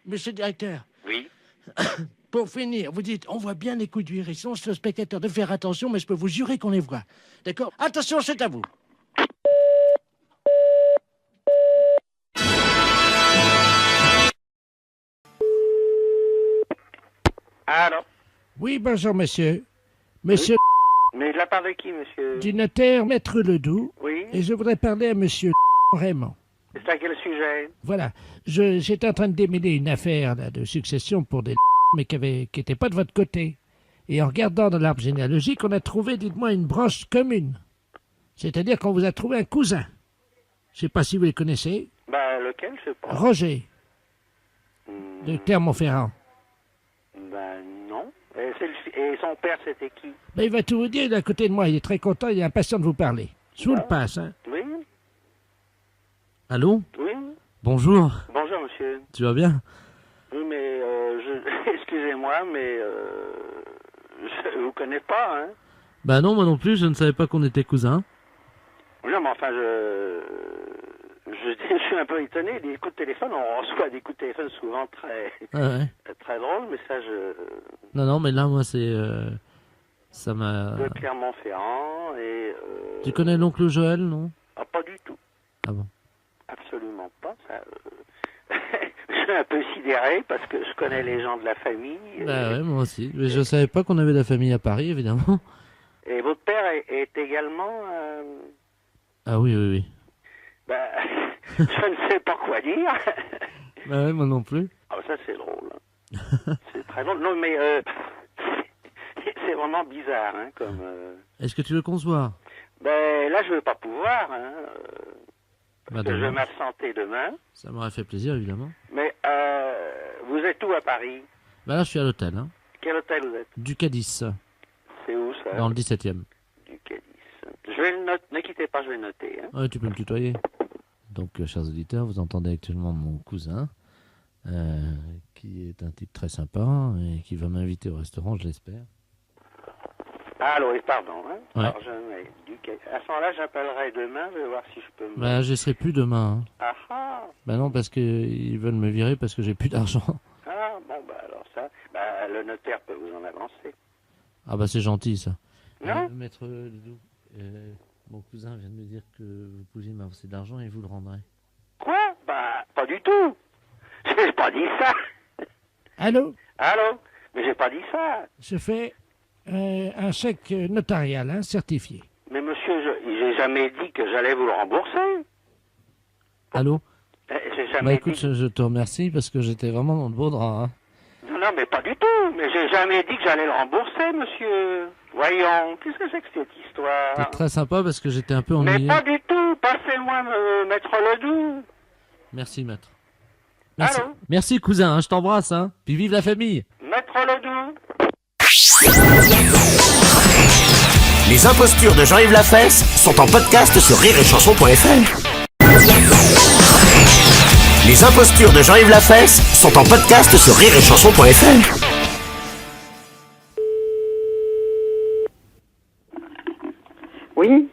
Speaker 19: Monsieur le directeur,
Speaker 18: Oui.
Speaker 19: pour finir, vous dites, on voit bien les couilles du hérisson, c'est au spectateur de faire attention, mais je peux vous jurer qu'on les voit. D'accord? Attention, c'est à vous.
Speaker 20: Alors,
Speaker 4: Oui, bonjour, monsieur. Monsieur
Speaker 20: mais de la part de qui, monsieur?
Speaker 4: du notaire Maître Ledoux.
Speaker 20: Oui.
Speaker 4: Et je voudrais parler à monsieur Raymond.
Speaker 20: C'est à quel sujet?
Speaker 4: Voilà. J'étais en train de démêler une affaire là, de succession pour des mais qui n'était pas de votre côté. Et en regardant dans l'arbre généalogique, on a trouvé, dites-moi, une branche commune. C'est-à-dire qu'on vous a trouvé un cousin. Je sais pas si vous les connaissez.
Speaker 20: Bah, lequel, je sais pas.
Speaker 4: Roger. De Clermont-Ferrand.
Speaker 20: Ben, non. Et son père, c'était qui?
Speaker 4: Ben, il va tout vous dire, il est à côté de moi, il est très content, il est impatient de vous parler. Je vous le passe, hein.
Speaker 20: Oui.
Speaker 2: Allô?
Speaker 20: Oui.
Speaker 2: Bonjour.
Speaker 20: Bonjour, monsieur.
Speaker 2: Tu vas bien?
Speaker 20: Oui, mais excusez-moi, mais je vous connais pas, hein.
Speaker 2: Bah non, moi non plus, je ne savais pas qu'on était cousins.
Speaker 20: Non, mais enfin, je suis un peu étonné. Des coups de téléphone, on reçoit des coups de téléphone souvent très très drôles, mais ça,
Speaker 2: Non, mais là, moi, c'est... ça m'a...
Speaker 20: de Clermont-Ferrand et...
Speaker 2: Tu connais l'oncle Joël, non?
Speaker 20: Ah, pas du tout.
Speaker 2: Ah bon?
Speaker 20: Absolument pas. Ça, je suis un peu sidéré parce que je connais les gens de la famille.
Speaker 2: Bah ouais, moi aussi. Mais je savais pas qu'on avait de la famille à Paris, évidemment.
Speaker 20: Et votre père est également...
Speaker 2: Ah oui.
Speaker 20: Ben, je ne sais pas quoi dire.
Speaker 2: Bah ouais, moi non plus.
Speaker 20: Ah, ça, c'est drôle. C'est très drôle. Non, mais c'est vraiment bizarre, hein, comme...
Speaker 2: Est-ce que tu veux qu'on se voit?
Speaker 20: Ben, là, je vais pas pouvoir, hein.
Speaker 2: Bah,
Speaker 20: Parce que je vais
Speaker 2: demain.
Speaker 20: m'absenter demain.
Speaker 2: Ça m'aurait fait plaisir, évidemment.
Speaker 20: Mais vous êtes où à Paris?
Speaker 2: Bah là, je suis à l'hôtel, hein.
Speaker 20: Quel hôtel vous êtes?
Speaker 2: Du Cadiz,
Speaker 20: C'est où, ça?
Speaker 2: dans le 17e.
Speaker 20: Du Cadiz. Je vais le noter. Ne quittez pas, je vais noter, hein.
Speaker 2: Ouais, tu peux me tutoyer. Donc, chers auditeurs, vous entendez actuellement mon cousin, qui est un type très sympa et qui va m'inviter au restaurant, je l'espère.
Speaker 20: Allô, et pardon, hein.
Speaker 2: Ouais.
Speaker 20: Alors, à ce moment-là, j'appellerai demain, je vais voir si je peux me...
Speaker 2: Bah, je serai plus demain. Hein.
Speaker 20: Ah.
Speaker 2: Bah non, parce qu'ils veulent me virer parce que j'ai plus d'argent.
Speaker 20: Ah, bon, bah alors ça... Bah, le notaire peut vous en avancer.
Speaker 2: Ah bah c'est gentil, ça.
Speaker 20: Non
Speaker 2: Maître Ledoux, mon cousin vient de me dire que vous pouviez m'avancer de l'argent et vous le rendrez.
Speaker 20: Quoi? Bah, pas du tout. J'ai pas dit ça.
Speaker 4: Allô?
Speaker 20: Allô? Mais j'ai pas dit ça.
Speaker 4: Je fais un chèque notarial, hein, certifié.
Speaker 20: Mais monsieur, j'ai jamais dit que j'allais vous le rembourser.
Speaker 2: Allô?
Speaker 20: J'ai jamais
Speaker 2: Bah écoute,
Speaker 20: dit...
Speaker 2: je te remercie parce que j'étais vraiment dans le beau drap. Hein.
Speaker 20: Non, mais pas du tout. Mais j'ai jamais dit que j'allais le rembourser, monsieur. Voyons, qu'est-ce que c'est que cette histoire?
Speaker 2: T'es très sympa parce que j'étais un peu
Speaker 20: Mais
Speaker 2: ennuyé.
Speaker 20: pas du tout. Passez-moi Maître Ledoux.
Speaker 2: Merci, maître. Merci.
Speaker 20: Allô?
Speaker 2: Merci, cousin, hein, je t'embrasse. Hein. Puis vive la famille.
Speaker 20: Maître Ledoux.
Speaker 7: Les impostures de Jean-Yves Lafesse sont en podcast sur rireetchanson.fr. Les impostures de Jean-Yves Lafesse sont en podcast sur rireetchanson.fr.
Speaker 8: Oui.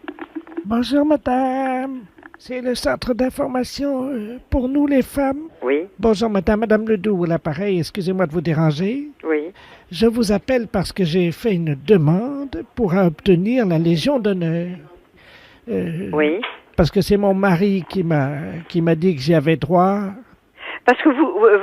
Speaker 4: Bonjour, madame. C'est le centre d'information pour nous, les femmes.
Speaker 8: Oui.
Speaker 4: Bonjour, madame Ledoux, à l'appareil. Excusez-moi de vous déranger.
Speaker 8: Oui.
Speaker 4: Je vous appelle parce que j'ai fait une demande pour obtenir la Légion d'honneur.
Speaker 8: Oui.
Speaker 4: Parce que c'est mon mari qui m'a dit que j'y avais droit.
Speaker 8: Parce que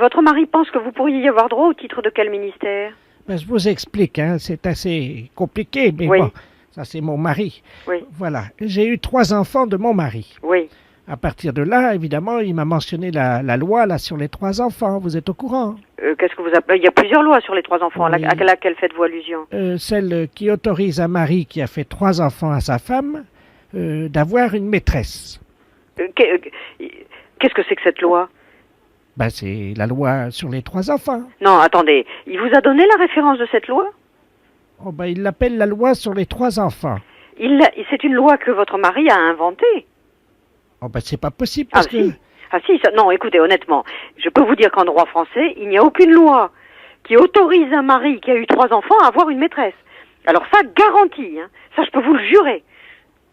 Speaker 8: votre mari pense que vous pourriez y avoir droit au titre de quel ministère?
Speaker 4: Ben, je vous explique, hein, c'est assez compliqué, mais
Speaker 8: oui.
Speaker 4: Bon, ça c'est mon mari.
Speaker 8: Oui.
Speaker 4: Voilà, j'ai eu 3 enfants de mon mari.
Speaker 8: Oui.
Speaker 4: À partir de là, évidemment, il m'a mentionné la loi là sur les 3 enfants, vous êtes au courant?
Speaker 8: Qu'est-ce que vous appelez? Il y a plusieurs lois sur les 3 enfants,
Speaker 4: Oui.
Speaker 8: à laquelle faites-vous allusion?
Speaker 4: Celle qui autorise un mari qui a fait 3 enfants à sa femme d'avoir une maîtresse.
Speaker 8: Qu'est-ce que c'est que cette loi?
Speaker 4: Ben, c'est la loi sur les 3 enfants.
Speaker 8: Non, attendez, il vous a donné la référence de cette loi?
Speaker 4: Oh ben, il l'appelle la loi sur les 3 enfants.
Speaker 8: C'est une loi que votre mari a inventée.
Speaker 4: Oh ben, c'est pas possible parce que...
Speaker 8: Si. Ah si, non, écoutez, honnêtement, je peux vous dire qu'en droit français, il n'y a aucune loi qui autorise un mari qui a eu 3 enfants à avoir une maîtresse. Alors ça, garantie, hein. Ça, je peux vous le jurer.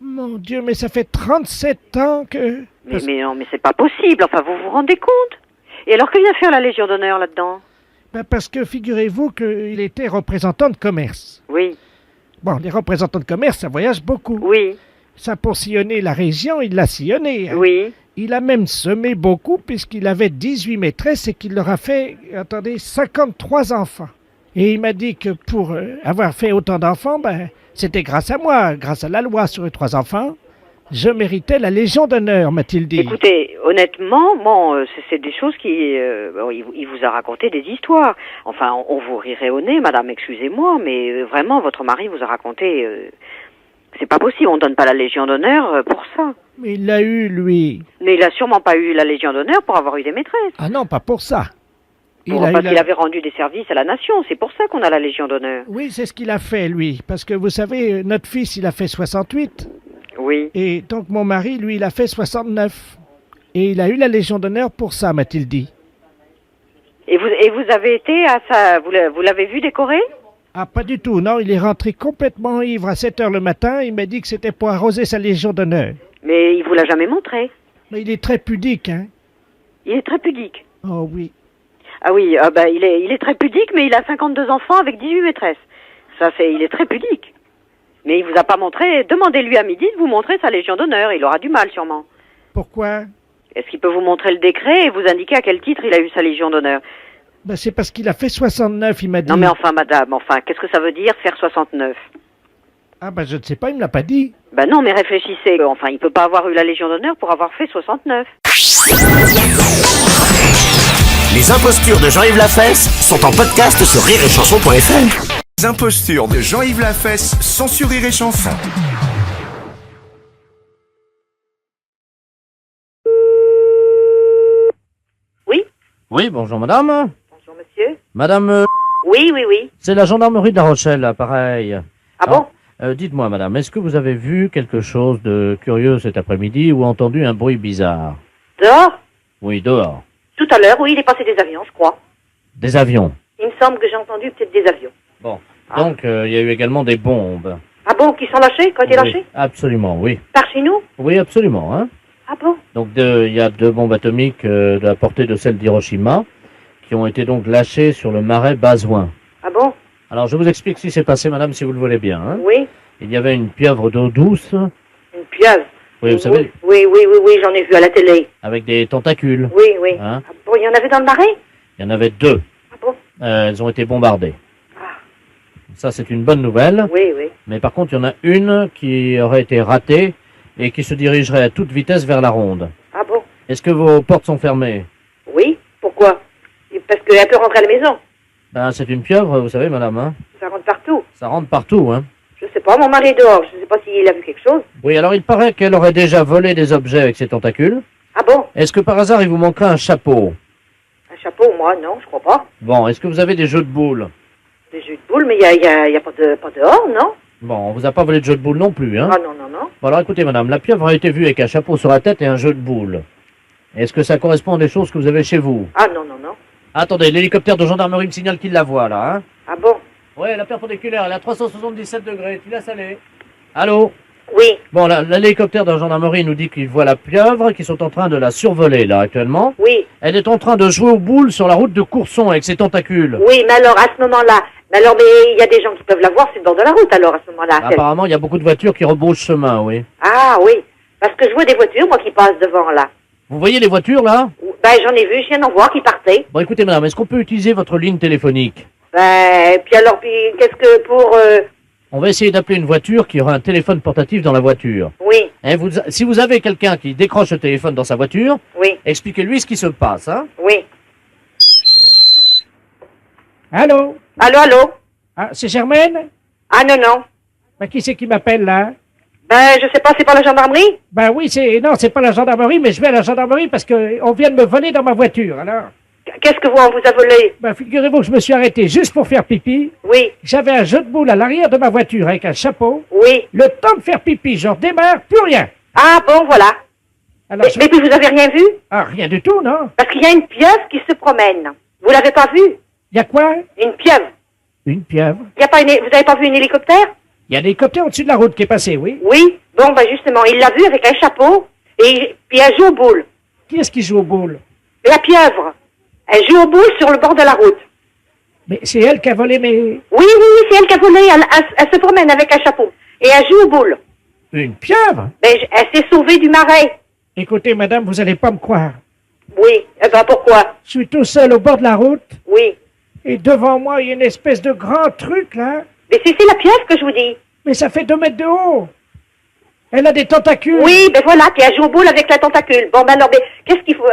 Speaker 4: Mon Dieu, mais ça fait 37 ans que...
Speaker 8: Mais non, mais c'est pas possible, enfin, vous vous rendez compte? Et alors, que vient faire la Légion d'honneur là-dedans?
Speaker 4: Ben parce que figurez-vous qu'il était représentant de commerce.
Speaker 8: Oui.
Speaker 4: Bon, les représentants de commerce, ça voyage beaucoup.
Speaker 8: Oui.
Speaker 4: Ça, pour sillonner la région, il l'a sillonné. Hein.
Speaker 8: Oui.
Speaker 4: Il a même semé beaucoup puisqu'il avait 18 maîtresses et qu'il leur a fait, attendez, 53 enfants. Et il m'a dit que pour avoir fait autant d'enfants, ben, c'était grâce à moi, grâce à la loi sur les 3 enfants. Je méritais la Légion d'honneur, m'a-t-il dit.
Speaker 8: Écoutez, honnêtement, bon, c'est des choses qui... bon, il vous a raconté des histoires. Enfin, on vous rirait au nez, madame, excusez-moi, mais vraiment, votre mari vous a raconté... c'est pas possible, on donne pas la Légion d'honneur pour ça.
Speaker 4: Mais il l'a eu, lui.
Speaker 8: Mais il a sûrement pas eu la Légion d'honneur pour avoir eu des maîtresses.
Speaker 4: Ah non, pas pour ça.
Speaker 8: Parce qu'il avait rendu des services à la nation, c'est pour ça qu'on a la Légion d'honneur.
Speaker 4: Oui, c'est ce qu'il a fait, lui. Parce que vous savez, notre fils, il a fait 68.
Speaker 8: Oui.
Speaker 4: Et donc mon mari, lui, il a fait 69. Et il a eu la Légion d'honneur pour ça, m'a-t-il dit.
Speaker 8: Et vous avez été à ça, vous l'avez vu décorer?
Speaker 4: Ah, pas du tout, non, il est rentré complètement ivre à 7 heures le matin, il m'a dit que c'était pour arroser sa Légion d'honneur.
Speaker 8: Mais il vous l'a jamais montré?
Speaker 4: Mais il est très pudique, hein.
Speaker 8: Il est très pudique?
Speaker 4: Oh oui.
Speaker 8: Ah oui, il est très pudique, mais il a 52 enfants avec 18 maîtresses. Il est très pudique. Mais il vous a pas montré, demandez-lui à midi de vous montrer sa Légion d'honneur, il aura du mal sûrement.
Speaker 4: Pourquoi?
Speaker 8: Est-ce qu'il peut vous montrer le décret et vous indiquer à quel titre il a eu sa Légion d'honneur?
Speaker 4: Ben c'est parce qu'il a fait 69, il m'a dit.
Speaker 8: Non mais enfin madame, qu'est-ce que ça veut dire faire 69?
Speaker 4: Ah ben je ne sais pas, il me l'a pas dit.
Speaker 8: Ben non mais réfléchissez, enfin il peut pas avoir eu la Légion d'honneur pour avoir fait 69.
Speaker 7: Les impostures de Jean-Yves Lafesse sont en podcast sur rireetchanson.fr.
Speaker 21: Les impostures de Jean-Yves Lafesse sont sur Rire et Chanson.
Speaker 8: Oui?
Speaker 2: Oui, bonjour madame.
Speaker 8: Bonjour monsieur.
Speaker 2: Madame...
Speaker 8: Oui, oui, oui.
Speaker 2: C'est la gendarmerie de La Rochelle, là, pareil.
Speaker 8: Ah bon?
Speaker 2: Dites-moi madame, est-ce que vous avez vu quelque chose de curieux cet après-midi ou entendu un bruit bizarre?
Speaker 8: Dehors?
Speaker 2: Oui, dehors.
Speaker 8: Tout à l'heure, oui, il est passé des avions, je crois.
Speaker 2: Des avions?
Speaker 8: Il me semble que j'ai entendu peut-être des avions.
Speaker 2: Bon. Donc, il y a eu également des bombes.
Speaker 8: Ah bon, qui sont lâchés, qui ont été lâchés?
Speaker 2: Oui, absolument, oui.
Speaker 8: Par chez nous?
Speaker 2: Oui, absolument, hein.
Speaker 8: Ah bon?
Speaker 2: Donc, il y a 2 bombes atomiques de la portée de celle d'Hiroshima qui ont été donc lâchées sur le marais Bazouin.
Speaker 8: Ah bon?
Speaker 2: Alors, je vous explique ce qui s'est passé, madame, si vous le voulez bien, hein.
Speaker 8: Oui.
Speaker 2: Il y avait une pieuvre d'eau douce.
Speaker 8: Une pieuvre?
Speaker 2: Oui, vous savez.
Speaker 8: Oui, j'en ai vu à la télé.
Speaker 2: Avec des tentacules.
Speaker 8: Oui, oui.
Speaker 2: Hein?
Speaker 8: Ah bon, il y en avait dans le marais?
Speaker 2: Il y en avait 2.
Speaker 8: Ah bon?
Speaker 2: Elles ont été bombardées. Ça, c'est une bonne nouvelle.
Speaker 8: Oui, oui.
Speaker 2: Mais par contre, il y en a une qui aurait été ratée et qui se dirigerait à toute vitesse vers la ronde.
Speaker 8: Ah bon?
Speaker 2: Est-ce que vos portes sont fermées?
Speaker 8: Oui. Pourquoi? Parce qu'elle peut rentrer à la maison.
Speaker 2: Ben, c'est une pieuvre, vous savez, madame, hein.
Speaker 8: Ça rentre partout.
Speaker 2: Ça rentre partout, hein.
Speaker 8: Je sais pas, mon mari est dehors. Je sais pas s'il a vu quelque chose.
Speaker 2: Oui, alors il paraît qu'elle aurait déjà volé des objets avec ses tentacules.
Speaker 8: Ah bon?
Speaker 2: Est-ce que par hasard, il vous manquerait un chapeau?
Speaker 8: Un chapeau, moi, non, je crois pas.
Speaker 2: Bon, est-ce que vous avez des jeux de boules?
Speaker 8: Des jeux de boules, mais il y a pas dehors, non?
Speaker 2: Bon, on vous a pas volé de jeux de boules non plus, hein?
Speaker 8: Ah non, non, non.
Speaker 2: Bon, alors écoutez, madame, la pieuvre a été vue avec un chapeau sur la tête et un jeu de boules. Est-ce que ça correspond à des choses que vous avez chez vous?
Speaker 8: Ah non, non, non.
Speaker 2: Attendez, l'hélicoptère de gendarmerie me signale qu'il la voit, là, hein?
Speaker 8: Ah bon?
Speaker 2: Ouais, la perpendiculaire, elle est à 377 degrés, tu laisses aller. Allô?
Speaker 8: Oui.
Speaker 2: Bon, l'hélicoptère de gendarmerie nous dit qu'il voit la pieuvre, qu'ils sont en train de la survoler, là, actuellement.
Speaker 8: Oui.
Speaker 2: Elle est en train de jouer aux boules sur la route de Courson avec ses tentacules.
Speaker 8: Oui, mais alors, à ce moment-là, mais il y a des gens qui peuvent la voir sur le bord de la route, alors, à ce moment-là.
Speaker 2: Apparemment, il y a beaucoup de voitures qui rebroussent chemin, oui.
Speaker 8: Ah, oui. Parce que je vois des voitures, moi, qui passent devant, là.
Speaker 2: Vous voyez les voitures, là?
Speaker 8: Ben, j'en ai vu, je viens d'en voir qui partaient.
Speaker 2: Bon, écoutez, madame, est-ce qu'on peut utiliser votre ligne téléphonique?
Speaker 8: Ben, puis alors, qu'est-ce que pour...
Speaker 2: On va essayer d'appeler une voiture qui aura un téléphone portatif dans la voiture.
Speaker 8: Oui.
Speaker 2: Hein, si vous avez quelqu'un qui décroche le téléphone dans sa voiture,
Speaker 8: oui,
Speaker 2: expliquez-lui ce qui se passe, hein?
Speaker 8: Oui.
Speaker 4: Allô?
Speaker 8: Allô?
Speaker 4: Ah, c'est Germaine?
Speaker 8: Ah non, non.
Speaker 4: Ben, qui c'est qui m'appelle, là?
Speaker 8: Ben, je sais pas, c'est pas la gendarmerie?
Speaker 4: Ben oui, non, c'est pas la gendarmerie, mais je vais à la gendarmerie parce que on vient de me voler dans ma voiture, alors.
Speaker 8: Qu'est-ce que on vous a volé?
Speaker 4: Ben, figurez-vous que je me suis arrêté juste pour faire pipi.
Speaker 8: Oui.
Speaker 4: J'avais un jeu de boules à l'arrière de ma voiture avec un chapeau.
Speaker 8: Oui.
Speaker 4: Le temps de faire pipi, je redémarre, plus rien.
Speaker 8: Ah bon, voilà.
Speaker 4: Alors,
Speaker 8: mais puis vous avez rien vu?
Speaker 4: Ah, rien du tout, non?
Speaker 8: Parce qu'il y a une pieuvre qui se promène. Vous l'avez pas vue?
Speaker 4: Il y a quoi?
Speaker 8: Une pieuvre.
Speaker 4: Une pieuvre.
Speaker 8: Y a pas vous avez pas vu un hélicoptère?
Speaker 4: Il y a un hélicoptère au-dessus de la route qui est passé, oui.
Speaker 8: Oui. Bon, ben justement, il l'a vu avec un chapeau et puis elle joue aux boules.
Speaker 4: Qui est-ce qui joue aux boules?
Speaker 8: La pieuvre. Elle joue aux boules sur le bord de la route.
Speaker 4: Mais c'est elle qui a volé mes...
Speaker 8: Oui, c'est elle qui a volé. Elle se promène avec un chapeau. Et elle joue aux boules.
Speaker 4: Une pieuvre?
Speaker 8: Ben, elle s'est sauvée du marais.
Speaker 4: Écoutez, madame, vous allez pas me croire.
Speaker 8: Oui. Eh ben, pourquoi?
Speaker 4: Je suis tout seul au bord de la route.
Speaker 8: Oui.
Speaker 4: Et devant moi, il y a une espèce de grand truc, là.
Speaker 8: Mais c'est la pieuvre que je vous dis.
Speaker 4: Mais ça fait 2 mètres de haut. Elle a des tentacules.
Speaker 8: Oui, ben voilà, puis elle joue aux boules avec la tentacule. Bon, ben alors, ben, qu'est-ce qu'il faut...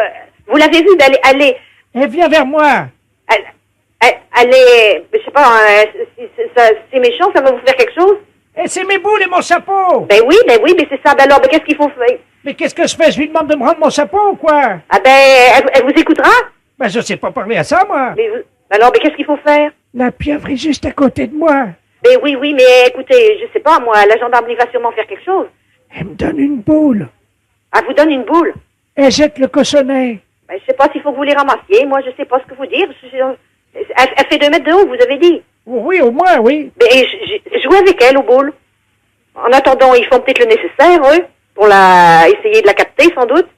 Speaker 8: Vous l'avez vue, ben,
Speaker 4: elle vient vers moi.
Speaker 8: Elle est... Je sais pas, c'est méchant, ça va vous faire quelque chose?
Speaker 4: Et c'est mes boules et mon chapeau.
Speaker 8: Ben oui, mais c'est ça. Ben alors, ben, qu'est-ce qu'il faut faire?
Speaker 4: Mais qu'est-ce que je fais? Je lui demande de me rendre mon chapeau ou quoi?
Speaker 8: Ah ben, elle vous écoutera?
Speaker 4: Ben, je sais pas parler à ça, moi.
Speaker 8: Mais alors, ben, qu'est-ce qu'il faut faire?
Speaker 4: La pieuvre est juste à côté de moi.
Speaker 8: Ben oui, mais écoutez, je sais pas, moi, la gendarmerie va sûrement faire quelque chose.
Speaker 4: Elle me donne une boule.
Speaker 8: Elle vous donne une boule?
Speaker 4: Elle jette le cochonnet.
Speaker 8: Ben, je sais pas s'il faut que vous les ramassiez. Moi, je sais pas ce que vous dire. Elle fait 2 mètres de haut, vous avez dit?
Speaker 4: Oui, au moins, oui.
Speaker 8: Ben, je joue avec elle aux boules. En attendant, ils font peut-être le nécessaire, eux, pour essayer de la capter, sans doute.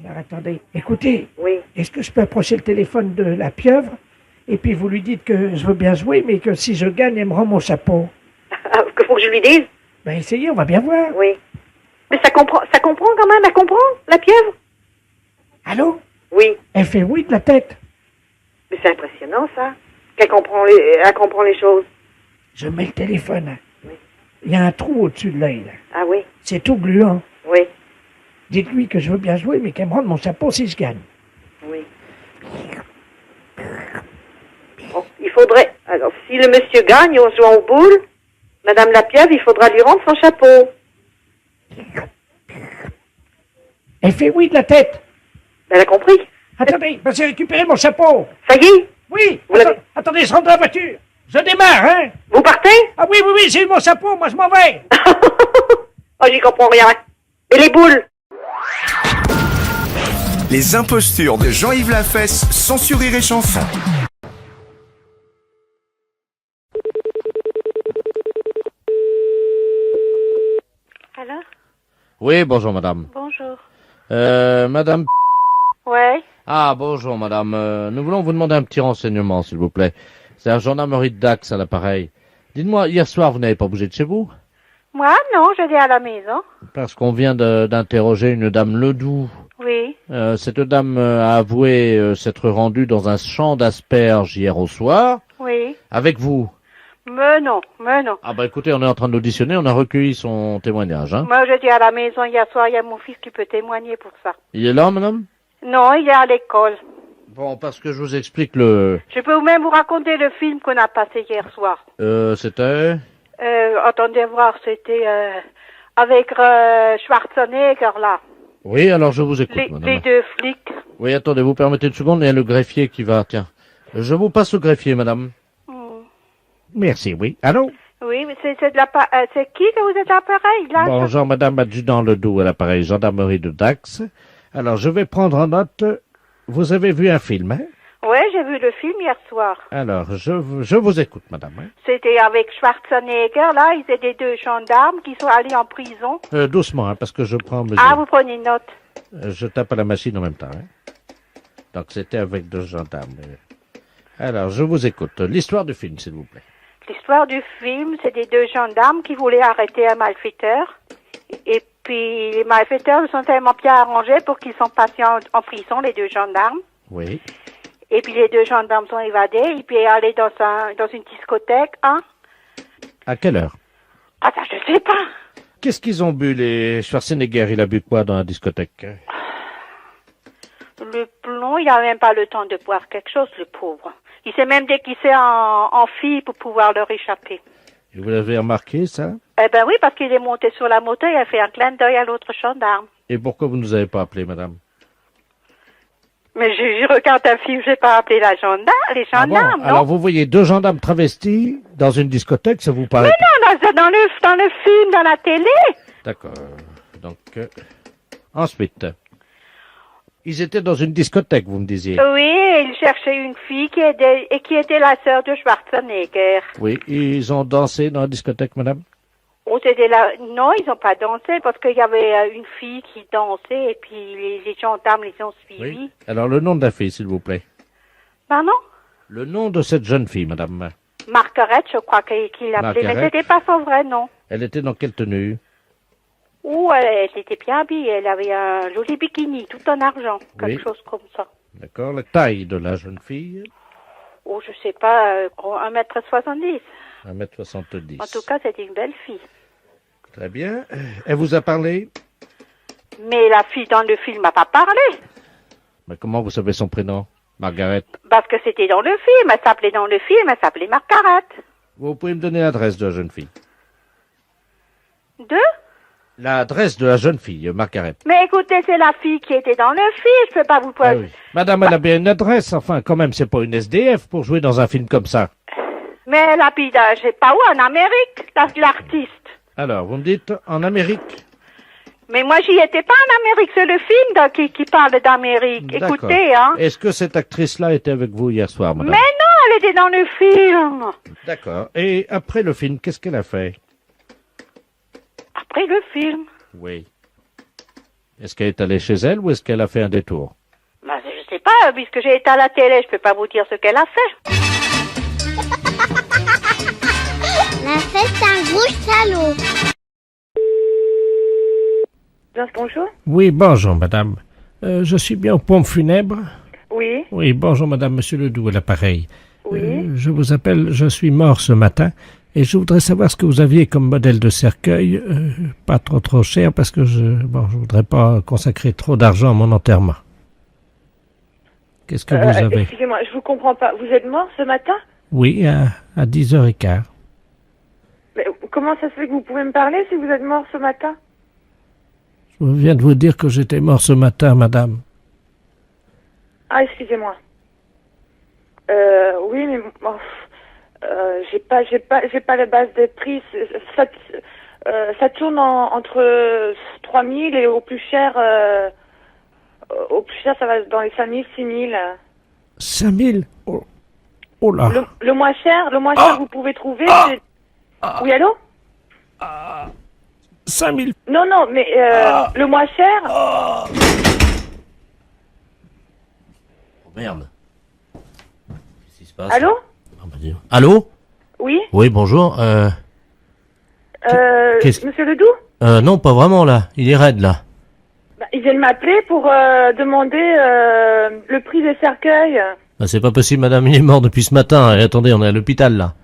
Speaker 4: Alors, attendez, écoutez.
Speaker 8: Oui.
Speaker 4: Est-ce que je peux approcher le téléphone de la pieuvre? Et puis vous lui dites que je veux bien jouer, mais que si je gagne, elle me rend mon chapeau.
Speaker 8: Que faut que je lui dise?
Speaker 4: Ben, essayez, on va bien voir.
Speaker 8: Oui. Mais ça comprend quand même, elle comprend, la pieuvre?
Speaker 4: Allô?
Speaker 8: Oui.
Speaker 4: Elle fait oui de la tête.
Speaker 8: Mais c'est impressionnant, ça. Elle comprend les choses.
Speaker 4: Je mets le téléphone.
Speaker 8: Oui.
Speaker 4: Il y a un trou au-dessus de l'œil, là.
Speaker 8: Ah oui?
Speaker 4: C'est tout gluant.
Speaker 8: Oui.
Speaker 4: Dites-lui que je veux bien jouer, mais qu'elle me rende mon chapeau si je gagne.
Speaker 8: Oui. Bon, il faudrait... Alors, si le monsieur gagne en jouant aux boules, Madame la pieuvre, il faudra lui rendre son chapeau.
Speaker 4: Elle fait oui de la tête.
Speaker 8: Elle a compris.
Speaker 4: Attendez, j'ai récupéré mon chapeau.
Speaker 8: Ça y est?
Speaker 4: Oui. Attendez, je rentre dans la voiture. Je démarre, hein?
Speaker 8: Vous partez?
Speaker 4: Ah oui, j'ai eu mon chapeau, moi je m'en vais.
Speaker 8: Oh, j'y comprends rien. Et les boules?
Speaker 21: Les impostures de Jean-Yves Lafesse, sans sur Rire et Chanson.
Speaker 5: Alors?
Speaker 2: Oui, bonjour madame.
Speaker 5: Bonjour.
Speaker 2: Madame...
Speaker 5: Ouais.
Speaker 2: Ah, bonjour madame. Nous voulons vous demander un petit renseignement, s'il vous plaît. C'est la gendarmerie de Dax à l'appareil. Dites-moi, hier soir, vous n'avez pas bougé de chez vous?
Speaker 5: Moi, non, j'étais à la maison.
Speaker 2: Parce qu'on vient d'interroger une dame Ledoux.
Speaker 5: Oui.
Speaker 2: Cette dame a avoué s'être rendue dans un champ d'asperges hier au soir.
Speaker 5: Oui.
Speaker 2: Avec vous.
Speaker 5: Mais non.
Speaker 2: Ah bah écoutez, on est en train de l'auditionner, on a recueilli son témoignage. Hein.
Speaker 5: Moi, j'étais à la maison hier soir, il y a mon fils qui peut témoigner pour ça.
Speaker 2: Il est là, madame?
Speaker 5: Non, il est à l'école.
Speaker 2: Bon, parce que je vous explique le...
Speaker 5: Je peux même vous raconter le film qu'on a passé hier soir.
Speaker 2: C'était...
Speaker 5: Attendez voir, c'était avec Schwarzenegger, là.
Speaker 2: Oui, alors je vous écoute, madame.
Speaker 5: Les 2 flics.
Speaker 2: Oui, attendez, vous permettez une seconde, il y a le greffier qui va... Tiens, je vous passe au greffier, madame.
Speaker 4: Merci, oui. Allô?
Speaker 5: Oui, mais c'est qui que vous êtes à l'appareil, là?
Speaker 4: Bonjour, madame adjudant Ledoux à l'appareil gendarmerie de Dax. Alors, je vais prendre en note... Vous avez vu un film, hein?
Speaker 5: Oui, j'ai vu le film hier soir.
Speaker 4: Alors, je vous écoute, madame. Hein?
Speaker 5: C'était avec Schwarzenegger, là, ils étaient 2 gendarmes qui sont allés en prison.
Speaker 4: Doucement, hein, parce que je prends mesure.
Speaker 5: Ah, vous prenez une note.
Speaker 4: Je tape à la machine en même temps, hein? Donc, c'était avec 2 gendarmes. Alors, je vous écoute. L'histoire du film, s'il vous plaît.
Speaker 5: L'histoire du film, c'est des 2 gendarmes qui voulaient arrêter un malfaiteur. Et puis, les malfaiteurs se sont tellement bien arrangés pour qu'ils sont passés en prison, les 2 gendarmes.
Speaker 4: Oui.
Speaker 5: Et puis, les 2 gendarmes sont évadés et puis allés dans une discothèque, hein.
Speaker 4: À quelle heure?
Speaker 5: Ah, ça, je sais pas.
Speaker 4: Qu'est-ce qu'ils ont bu, les Schwarzenegger? Il a bu quoi dans la discothèque?
Speaker 5: Le plomb, il a même pas le temps de boire quelque chose, le pauvre. Il s'est même déguisé en fille pour pouvoir leur échapper.
Speaker 4: Et vous l'avez remarqué, ça?
Speaker 5: Eh ben oui, parce qu'il est monté sur la moto et a fait un clin d'œil à l'autre gendarme.
Speaker 4: Et pourquoi vous ne nous avez pas appelé, madame?
Speaker 1: Mais je regarde un film, je vais pas appeler les gendarmes, non?
Speaker 4: Alors vous voyez 2 gendarmes travestis dans une discothèque, ça vous paraît...
Speaker 1: Mais non, dans le film, dans la télé.
Speaker 4: D'accord. Donc, ensuite, ils étaient dans une discothèque, vous me disiez.
Speaker 1: Oui, ils cherchaient une fille qui était la sœur de Schwarzenegger.
Speaker 4: Oui, ils ont dansé dans la discothèque, madame?
Speaker 1: Oh, c'était là. Non, ils n'ont pas dansé parce qu'il y avait une fille qui dansait et puis les gendarmes les ont suivis.
Speaker 4: Oui. Alors, le nom de la fille, s'il vous plaît.
Speaker 1: Pardon?
Speaker 4: Le nom de cette jeune fille, madame.
Speaker 1: Margaret, je crois qu'il l'appelait, mais c'était pas son vrai nom.
Speaker 4: Elle était dans quelle tenue?
Speaker 1: Oh, elle était bien habillée, elle avait un joli bikini, tout en argent, quelque chose comme ça.
Speaker 4: D'accord, la taille de la jeune fille?
Speaker 1: Oh, je sais pas, 1m70.
Speaker 4: 1m70.
Speaker 1: En tout cas, c'était une belle fille.
Speaker 4: Très bien. Elle vous a parlé?
Speaker 1: Mais la fille dans le film m'a pas parlé.
Speaker 4: Mais comment vous savez son prénom? Margaret.
Speaker 1: Parce que c'était dans le film, elle s'appelait Margaret.
Speaker 4: Vous pouvez me donner l'adresse de la jeune fille?
Speaker 1: De?
Speaker 4: L'adresse de la jeune fille, Margaret.
Speaker 1: Mais écoutez, c'est la fille qui était dans le film, je peux pas vous poser.
Speaker 4: Ah oui. Madame, elle a bien une adresse, enfin, quand même, c'est pas une SDF pour jouer dans un film comme ça.
Speaker 1: Mais elle habite, je sais pas où, en Amérique, l'artiste.
Speaker 4: Alors, vous me dites, en Amérique?
Speaker 1: Mais moi, j'y étais pas en Amérique, c'est le film qui parle d'Amérique.
Speaker 4: D'accord.
Speaker 1: Écoutez, hein.
Speaker 4: Est-ce que cette actrice-là était avec vous hier soir, madame?
Speaker 1: Mais non, elle était dans le film.
Speaker 4: D'accord. Et après le film, qu'est-ce qu'elle a fait?
Speaker 1: Après le film?
Speaker 4: Oui. Est-ce qu'elle est allée chez elle ou est-ce qu'elle a fait un détour?
Speaker 1: Bah, je sais pas, puisque j'ai été à la télé, je peux pas vous dire ce qu'elle a fait.
Speaker 22: La fête, c'est un gros salaud.
Speaker 13: Bonjour.
Speaker 4: Oui, bonjour, madame. Je suis bien aux pompes funèbres?
Speaker 13: Oui.
Speaker 4: Oui, bonjour, madame, monsieur Ledoux, à l'appareil.
Speaker 13: Oui.
Speaker 4: Je vous appelle, je suis mort ce matin, et je voudrais savoir ce que vous aviez comme modèle de cercueil, pas trop cher, parce que je voudrais pas consacrer trop d'argent à mon enterrement. Qu'est-ce que vous avez?
Speaker 13: Excusez-moi, je vous comprends pas. Vous êtes mort ce matin?
Speaker 4: Oui, à 10h15.
Speaker 13: Mais comment ça se fait que vous pouvez me parler si vous êtes mort ce matin?
Speaker 4: Je viens de vous dire que j'étais mort ce matin, madame.
Speaker 13: Ah, excusez-moi. Oui, mais bon, j'ai pas la base des prix. Ça tourne entre 3000 et au plus cher, ça va dans les 5000, 6000.
Speaker 4: 5000? Oh là.
Speaker 13: Le moins cher, vous pouvez trouver. Oui, allô?
Speaker 4: 5000.
Speaker 13: Non, mais le moins cher.
Speaker 2: Oh merde. Qu'est-ce qui se passe?
Speaker 13: Allô?
Speaker 2: Allô?
Speaker 13: Oui?
Speaker 2: Oui, bonjour.
Speaker 13: Monsieur Ledoux?
Speaker 2: Non, pas vraiment là. Il est raide là.
Speaker 13: Bah, ils viennent m'appeler pour demander le prix des cercueils.
Speaker 2: Ah, c'est pas possible, madame. Il est mort depuis ce matin. Et attendez, on est à l'hôpital là.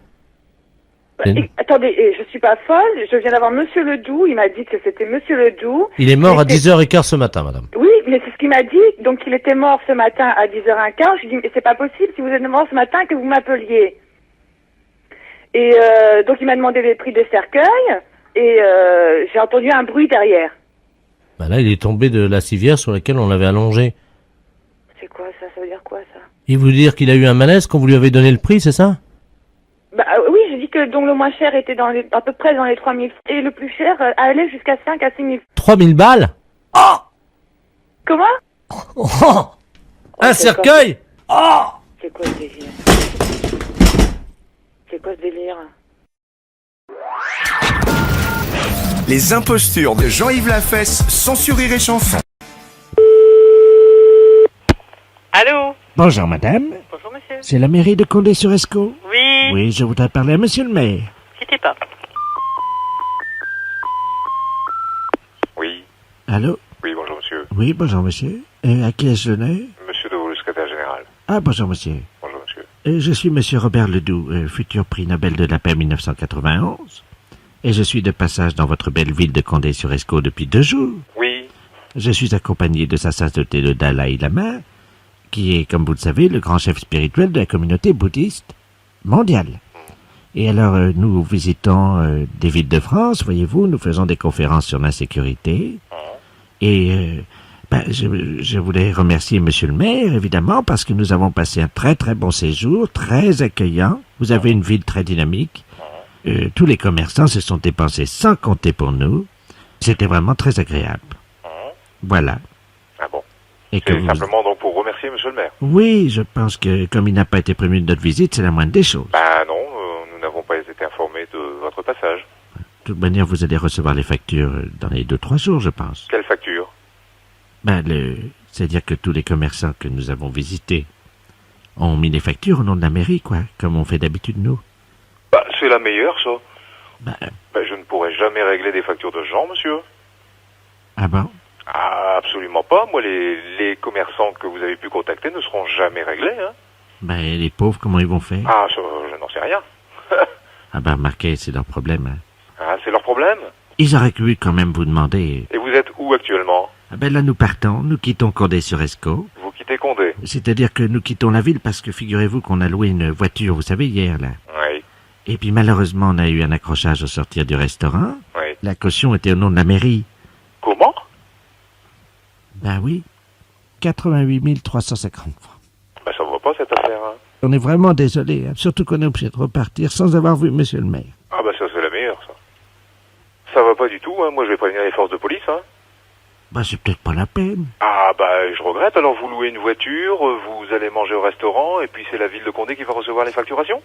Speaker 13: Attendez, je suis pas folle, je viens d'avoir Monsieur Ledoux, il m'a dit que c'était Monsieur Ledoux.
Speaker 2: Il est mort à 10h15 ce matin, madame.
Speaker 13: Oui, mais c'est ce qu'il m'a dit, donc il était mort ce matin à 10h15, je lui ai dit, mais c'est pas possible, si vous êtes mort ce matin, que vous m'appeliez. Et donc il m'a demandé les prix des cercueils, et j'ai entendu un bruit derrière.
Speaker 2: Bah là, il est tombé de la civière sur laquelle on l'avait allongé.
Speaker 13: C'est quoi ça? Ça veut dire quoi ça?
Speaker 2: Il veut dire qu'il a eu un malaise quand vous lui avez donné le prix, c'est ça?
Speaker 13: Bah oui, j'ai dit que donc le moins cher était à peu près dans les 3000 et le plus cher allait jusqu'à 5 à 6000.
Speaker 2: 3000 balles? Oh!
Speaker 13: Comment?
Speaker 2: Oh! Un cercueil? Oh!
Speaker 13: C'est quoi ce délire? C'est quoi ce délire?
Speaker 21: Les impostures de Jean-Yves Lafesse sont sur Rire et Chanson.
Speaker 3: Allô?
Speaker 4: Bonjour, madame.
Speaker 3: Bonjour, monsieur.
Speaker 4: C'est la mairie de Condé-sur-Escaut?
Speaker 3: Oui.
Speaker 4: Oui, je voudrais parler à monsieur le maire.
Speaker 3: Quittez pas.
Speaker 23: Oui.
Speaker 4: Allô?
Speaker 23: Oui, bonjour monsieur.
Speaker 4: Oui, bonjour, monsieur. Et à qui ai-je l'honneur?
Speaker 23: Monsieur Deveau, le secrétaire général.
Speaker 4: Ah, bonjour, monsieur.
Speaker 23: Bonjour monsieur.
Speaker 4: Je suis monsieur Robert Ledoux, futur prix Nobel de la paix 1991. Et je suis de passage dans votre belle ville de Condé-sur-Escaut depuis 2 jours.
Speaker 23: Oui.
Speaker 4: Je suis accompagné de sa sainteté le Dalai Lama, qui est, comme vous le savez, le grand chef spirituel de la communauté bouddhiste mondiale. Et alors, nous visitons des villes de France, voyez-vous, nous faisons des conférences sur l'insécurité. Et Je voulais remercier Monsieur le maire, évidemment, parce que nous avons passé un très très bon séjour, très accueillant. Vous avez une ville très dynamique. Tous les commerçants se sont dépensés sans compter pour nous. C'était vraiment très agréable. Voilà.
Speaker 23: Ah bon.
Speaker 4: Et
Speaker 23: C'est simplement donc pour remercier monsieur le maire.
Speaker 4: Oui, je pense que comme il n'a pas été prévenu de notre visite, c'est la moindre des choses.
Speaker 23: Bah non, nous n'avons pas été informés de votre passage.
Speaker 4: De toute manière, vous allez recevoir les factures dans les 2-3 jours, je pense.
Speaker 23: Quelle facture?
Speaker 4: C'est-à-dire que tous les commerçants que nous avons visités ont mis les factures au nom de la mairie, quoi, comme on fait d'habitude nous.
Speaker 23: Bah, c'est la meilleure, ça. Je ne pourrai jamais régler des factures de gens, monsieur.
Speaker 4: Ah bon?
Speaker 23: Ah, absolument pas. Moi, les commerçants que vous avez pu contacter ne seront jamais réglés, hein.
Speaker 4: Les pauvres, comment ils vont faire?
Speaker 23: Ah, je n'en sais rien.
Speaker 4: Remarquez, c'est leur problème, hein.
Speaker 23: Ah, c'est leur problème.
Speaker 4: Ils auraient pu quand même vous demander.
Speaker 23: Et vous êtes où actuellement?
Speaker 4: Là, nous partons, nous quittons Condé-sur-Escaut.
Speaker 23: Vous quittez Condé?
Speaker 4: C'est-à-dire que nous quittons la ville parce que figurez-vous qu'on a loué une voiture, vous savez, hier, là.
Speaker 23: Oui.
Speaker 4: Et puis malheureusement, on a eu un accrochage au sortir du restaurant.
Speaker 23: Oui.
Speaker 4: La caution était au nom de la mairie.
Speaker 23: Comment?
Speaker 4: Oui. 88 350 francs.
Speaker 23: Ça va pas, cette affaire, hein.
Speaker 4: On est vraiment désolé, hein, surtout qu'on est obligé de repartir sans avoir vu monsieur le maire.
Speaker 23: Ah, ça, c'est la meilleure, ça. Ça va pas du tout, hein. Moi, je vais prévenir les forces de police, hein.
Speaker 4: C'est peut-être pas la peine.
Speaker 23: Ah, je regrette. Alors, vous louez une voiture, vous allez manger au restaurant, et puis c'est la ville de Condé qui va recevoir les facturations?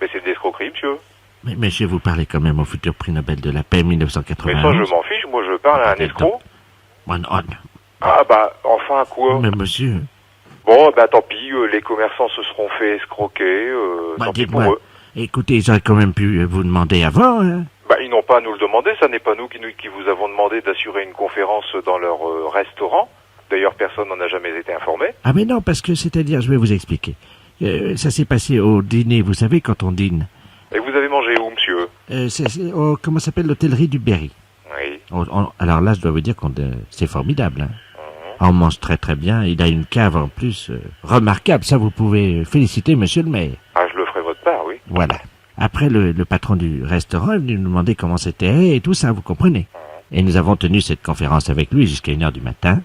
Speaker 23: Mais c'est de l'escroquerie, monsieur.
Speaker 4: Mais monsieur, vous parlez quand même au futur prix Nobel de la paix 1980.
Speaker 23: Mais ça, je m'en fiche. Moi, je parle à un escroc.
Speaker 4: Non.
Speaker 23: Enfin, quoi?
Speaker 4: Mais monsieur...
Speaker 23: Bon, tant pis, les commerçants se seront fait escroquer, tant pis pour eux.
Speaker 4: Écoutez, ils auraient quand même pu vous demander avant, hein.
Speaker 23: Ils n'ont pas à nous le demander, ça n'est pas nous qui vous avons demandé d'assurer une conférence dans leur restaurant. D'ailleurs, personne n'en a jamais été informé.
Speaker 4: Mais non, parce que, c'est-à-dire, je vais vous expliquer. Ça s'est passé au dîner, vous savez, quand on dîne.
Speaker 23: Et vous avez mangé où, monsieur?
Speaker 4: Comment s'appelle l'hôtellerie du Berry.
Speaker 23: Oui.
Speaker 4: Alors là, je dois vous dire qu'on c'est formidable, hein. On mange très très bien, il a une cave en plus remarquable, ça vous pouvez féliciter monsieur le maire.
Speaker 23: Ah, je le ferai votre part, oui.
Speaker 4: Voilà. Après, le patron du restaurant est venu nous demander comment c'était et tout ça, vous comprenez. Et nous avons tenu cette conférence avec lui jusqu'à 1h du matin.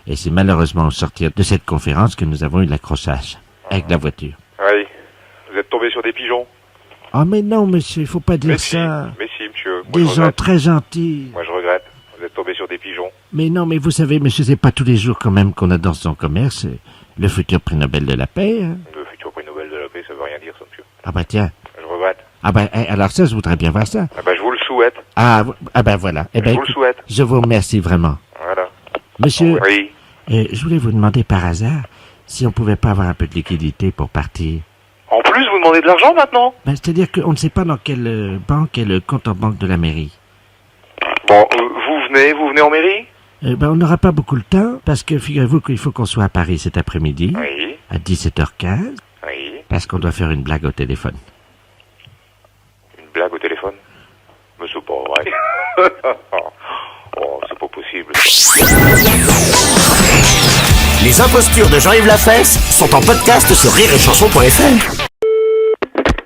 Speaker 4: Et c'est malheureusement au sortir de cette conférence que nous avons eu l'accrochage avec la voiture.
Speaker 23: Oui. Vous êtes tombé sur des pigeons?
Speaker 4: Mais non, monsieur, il faut pas dire ça.
Speaker 23: Mais si, monsieur.
Speaker 4: Des gens très gentils.
Speaker 23: Moi, je regrette. Vous êtes tombé sur des pigeons.
Speaker 4: Mais non, mais vous savez, monsieur, c'est pas tous les jours quand même qu'on a dans son commerce le futur prix Nobel de la paix, hein.
Speaker 23: Le futur prix Nobel de la paix, ça veut rien dire, ça, monsieur.
Speaker 4: Tiens.
Speaker 23: Je regrette.
Speaker 4: Alors ça, je voudrais bien voir ça.
Speaker 23: Je vous le souhaite.
Speaker 4: Voilà.
Speaker 23: Je vous le souhaite.
Speaker 4: Je vous remercie vraiment.
Speaker 23: Voilà.
Speaker 4: Monsieur,
Speaker 23: oui.
Speaker 4: Je voulais vous demander par hasard si on pouvait pas avoir un peu de liquidité pour partir.
Speaker 23: En plus, vous demandez de l'argent maintenant?
Speaker 4: C'est-à-dire qu'on ne sait pas dans quelle banque est le compte en banque de la mairie.
Speaker 23: Bon, vous venez en mairie?
Speaker 4: On n'aura pas beaucoup de temps, parce que figurez-vous qu'il faut qu'on soit à Paris cet après-midi,
Speaker 23: oui.
Speaker 4: à 17h15,
Speaker 23: oui.
Speaker 4: Parce qu'on doit faire une blague au téléphone.
Speaker 23: Une blague au téléphone? Mais c'est pas vrai. Oh, c'est pas possible.
Speaker 7: Les impostures de Jean-Yves Lafesse sont en podcast sur rireetchanson.fr.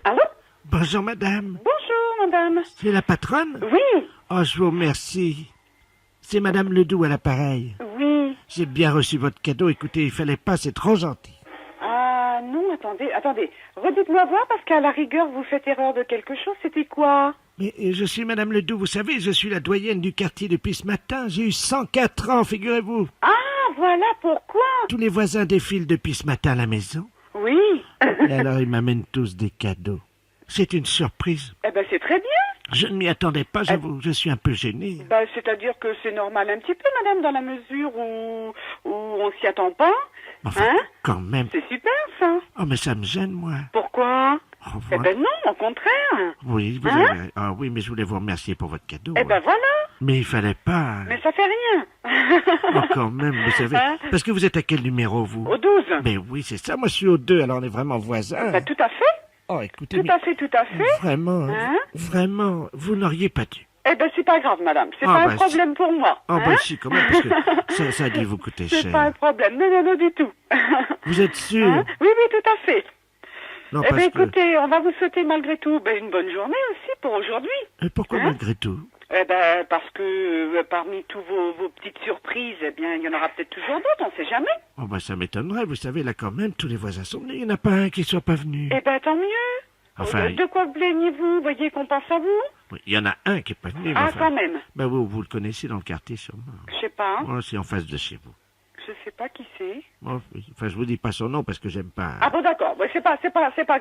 Speaker 1: Allô?
Speaker 4: Bonjour madame.
Speaker 1: Bonjour madame.
Speaker 4: C'est la patronne?
Speaker 1: Oui.
Speaker 4: Oh, je vous remercie. C'est madame Ledoux à l'appareil.
Speaker 1: Oui.
Speaker 4: J'ai bien reçu votre cadeau. Écoutez, il fallait pas, c'est trop gentil.
Speaker 1: Ah non, attendez. Redites-moi voir parce qu'à la rigueur, vous faites erreur de quelque chose. C'était quoi?
Speaker 4: Mais je suis madame Ledoux, vous savez, je suis la doyenne du quartier depuis ce matin. J'ai eu 104 ans, figurez-vous.
Speaker 1: Ah, voilà pourquoi.
Speaker 4: Tous les voisins défilent depuis ce matin à la maison.
Speaker 1: Oui.
Speaker 4: Et alors, ils m'amènent tous des cadeaux. C'est une surprise.
Speaker 1: C'est très bien.
Speaker 4: Je ne m'y attendais pas, j'avoue, je suis un peu gêné.
Speaker 1: C'est-à-dire que c'est normal un petit peu, madame, dans la mesure où on s'y attend pas.
Speaker 4: Enfin, quand même.
Speaker 1: C'est super, ça.
Speaker 4: Oh, mais ça me gêne, moi.
Speaker 1: Pourquoi? Non, au contraire.
Speaker 4: Oui, vous avez... Ah oui, mais je voulais vous remercier pour votre cadeau.
Speaker 1: Voilà.
Speaker 4: Mais il fallait pas...
Speaker 1: Mais ça fait rien.
Speaker 4: Oh, quand même, vous savez... Parce que vous êtes à quel numéro, vous?
Speaker 1: Au 12.
Speaker 4: Mais oui, c'est ça, moi je suis au 2, alors on est vraiment voisins.
Speaker 1: Tout à fait.
Speaker 4: Oh, écoutez...
Speaker 1: Tout à fait.
Speaker 4: Vraiment, vraiment, vous n'auriez pas dû.
Speaker 1: C'est pas grave, madame. C'est pas un problème pour moi.
Speaker 4: Si, quand même, parce que ça a dû vous coûter cher.
Speaker 1: C'est pas un problème. Non, du tout.
Speaker 4: Vous êtes sûr?
Speaker 1: Oui, tout à fait.
Speaker 4: Non,
Speaker 1: écoutez, on va vous souhaiter malgré tout une bonne journée aussi pour aujourd'hui.
Speaker 4: Et pourquoi malgré tout?
Speaker 3: Eh ben, parce que parmi tous vos petites surprises, eh bien, il y en aura peut-être toujours d'autres, on sait jamais.
Speaker 4: Oh, bah, ça m'étonnerait. Vous savez, là, quand même, tous les voisins sont venus. Il n'y en a pas un qui soit pas venu.
Speaker 3: Eh ben, tant mieux.
Speaker 4: Enfin,
Speaker 3: De quoi vous plaignez-vous? Vous voyez qu'on pense à vous?
Speaker 4: oui, il y en a un qui est pas venu.
Speaker 3: Ah,
Speaker 4: mais enfin,
Speaker 3: quand même.
Speaker 4: bah, vous le connaissez dans le quartier, sûrement.
Speaker 3: Je sais pas.
Speaker 4: Oh, c'est en face de chez vous.
Speaker 3: Je sais pas qui c'est.
Speaker 4: Oh, oui. Enfin, je vous dis pas son nom parce que j'aime pas.
Speaker 3: Ah bon, d'accord. Ouais, c'est pas grave. C'est pas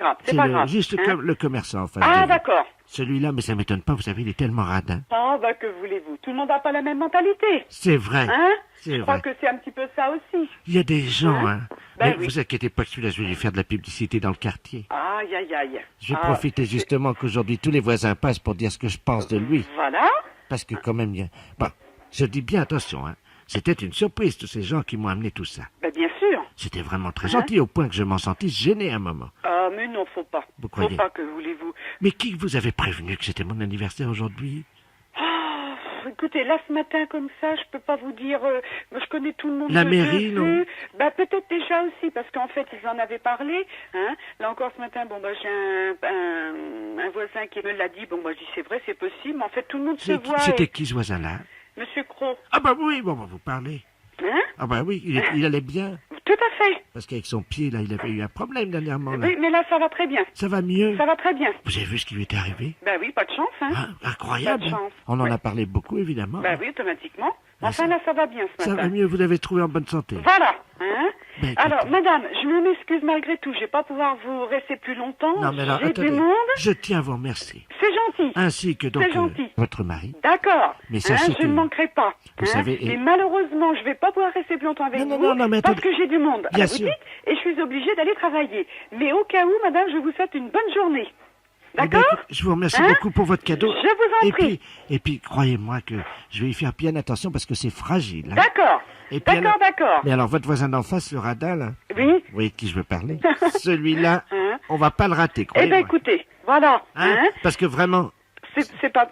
Speaker 3: grave.
Speaker 4: Juste
Speaker 3: hein.
Speaker 4: le commerçant en face de
Speaker 3: Ah,
Speaker 4: vous.
Speaker 3: d'accord.
Speaker 4: Celui-là, mais ça m'étonne pas, vous savez, il est tellement radin.
Speaker 3: Ah, bah, que voulez-vous? Tout le monde n'a pas la même mentalité.
Speaker 4: C'est vrai.
Speaker 3: Hein?
Speaker 4: C'est
Speaker 3: Je crois
Speaker 4: vrai.
Speaker 3: que c'est un petit peu ça aussi.
Speaker 4: Il y a des gens, hein.
Speaker 3: Ben
Speaker 4: Mais
Speaker 3: oui.
Speaker 4: vous inquiétez pas que celui-là, je vais lui faire de la publicité dans le quartier.
Speaker 3: Aïe, aïe, aïe.
Speaker 4: Je vais
Speaker 3: Ah,
Speaker 4: profiter justement qu'aujourd'hui tous les voisins passent pour dire ce que je pense de lui.
Speaker 3: Voilà.
Speaker 4: Parce que quand même, il y a... Bon, je dis bien attention, hein. C'était une surprise, tous ces gens qui m'ont amené tout ça.
Speaker 3: Ben, bien sûr.
Speaker 4: C'était vraiment très gentil, au point que je m'en sentis gêné un moment.
Speaker 3: Ah, mais non, faut pas.
Speaker 4: Vous croyez?
Speaker 3: Faut pas, que voulez-vous?
Speaker 4: Mais qui vous avait prévenu que c'était mon anniversaire aujourd'hui?
Speaker 3: Ah, écoutez, là, ce matin, comme ça, je peux pas vous dire... moi, je connais tout le monde.
Speaker 4: La
Speaker 3: de
Speaker 4: mairie,
Speaker 3: dessus.
Speaker 4: non?
Speaker 3: Bah, peut-être déjà aussi, parce qu'en fait, ils en avaient parlé, hein. Là encore, ce matin, bon, bah, j'ai un voisin qui me l'a dit. Bon, bah, je dis, c'est vrai, c'est possible, mais en fait, tout le monde se voit.
Speaker 4: C'était
Speaker 3: et-
Speaker 4: qui ce voisin-là?
Speaker 3: Monsieur Cros.
Speaker 4: Ah bah oui, bon, on va vous parler.
Speaker 3: Hein?
Speaker 4: Ah bah oui, il allait bien.
Speaker 3: Tout à fait.
Speaker 4: Parce qu'avec son pied, là, il avait eu un problème dernièrement. Là.
Speaker 3: Oui, mais là, ça va très bien.
Speaker 4: Ça va mieux?
Speaker 3: Ça va très bien.
Speaker 4: Vous avez vu ce qui lui est arrivé?
Speaker 3: Bah oui, pas de chance, hein.
Speaker 4: Ah, incroyable.
Speaker 3: Pas de chance.
Speaker 4: On en
Speaker 3: Oui.
Speaker 4: a parlé beaucoup, évidemment.
Speaker 3: Bah oui, automatiquement. Enfin, là, ça va bien ce
Speaker 4: Ça
Speaker 3: matin.
Speaker 4: va mieux, vous l'avez trouvé en bonne santé.
Speaker 3: Voilà, hein.
Speaker 4: Ben,
Speaker 3: Alors, madame, je m'excuse malgré tout. Je vais pas pouvoir vous rester plus longtemps.
Speaker 4: Non, mais alors,
Speaker 3: J'ai
Speaker 4: attendez.
Speaker 3: du monde.
Speaker 4: Je tiens à vous remercier.
Speaker 3: C'est gentil.
Speaker 4: Ainsi que donc
Speaker 3: C'est gentil.
Speaker 4: votre mari.
Speaker 3: D'accord.
Speaker 4: Mais sachez
Speaker 3: je
Speaker 4: que-
Speaker 3: ne manquerai pas.
Speaker 4: vous savez,
Speaker 3: Mais malheureusement, je vais pas pouvoir rester plus longtemps avec vous.
Speaker 4: non, mais
Speaker 3: parce
Speaker 4: attendez.
Speaker 3: que j'ai du monde à
Speaker 4: Bien
Speaker 3: la
Speaker 4: sûr.
Speaker 3: boutique et je suis obligée d'aller travailler. Mais au cas où, madame, je vous souhaite une bonne journée.
Speaker 4: Eh ben,
Speaker 3: D'accord?
Speaker 4: écoute, je vous remercie
Speaker 3: Hein?
Speaker 4: beaucoup pour votre cadeau.
Speaker 3: Je vous en prie.
Speaker 4: Et puis, croyez-moi que je vais y faire bien attention parce que c'est fragile. hein.
Speaker 3: D'accord.
Speaker 4: Et puis
Speaker 3: D'accord,
Speaker 4: alors-
Speaker 3: d'accord.
Speaker 4: Mais alors, votre voisin d'en face, le radin, là.
Speaker 3: Oui.
Speaker 4: Vous voyez de qui je veux parler? Celui-là,
Speaker 3: Hein?
Speaker 4: on va pas le rater,
Speaker 3: Eh
Speaker 4: croyez-moi.
Speaker 3: ben, écoutez, voilà.
Speaker 4: Hein? Parce que vraiment...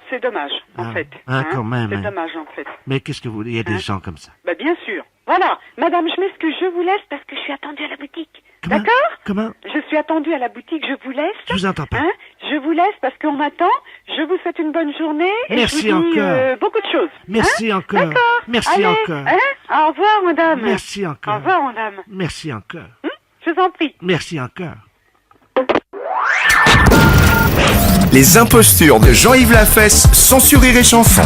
Speaker 3: C'est dommage, en fait.
Speaker 4: quand même.
Speaker 3: C'est
Speaker 4: hein.
Speaker 3: dommage, en fait.
Speaker 4: Mais qu'est-ce que vous voulez? Il y a des gens comme ça.
Speaker 3: Bah, bien sûr. Voilà. Madame, je m'excuse, je vous laisse parce que je suis attendue à la boutique.
Speaker 4: Comment?
Speaker 3: D'accord?
Speaker 4: Comment?
Speaker 3: Je suis attendue à la boutique, je vous laisse.
Speaker 4: Je vous entends pas.
Speaker 3: Hein? Je vous laisse parce qu'on m'attend. Je vous souhaite une bonne journée. Et
Speaker 4: Merci
Speaker 3: je vous dis,
Speaker 4: encore.
Speaker 3: beaucoup de choses.
Speaker 4: Merci
Speaker 3: Hein?
Speaker 4: encore.
Speaker 3: D'accord.
Speaker 4: Merci
Speaker 3: Allez,
Speaker 4: encore.
Speaker 3: Hein? Au revoir, madame.
Speaker 4: Merci encore.
Speaker 3: Au revoir, madame.
Speaker 4: Merci encore.
Speaker 3: Je vous en prie.
Speaker 4: Merci encore.
Speaker 21: Les impostures de Jean-Yves Lafesse sont sur Rire et Chanson.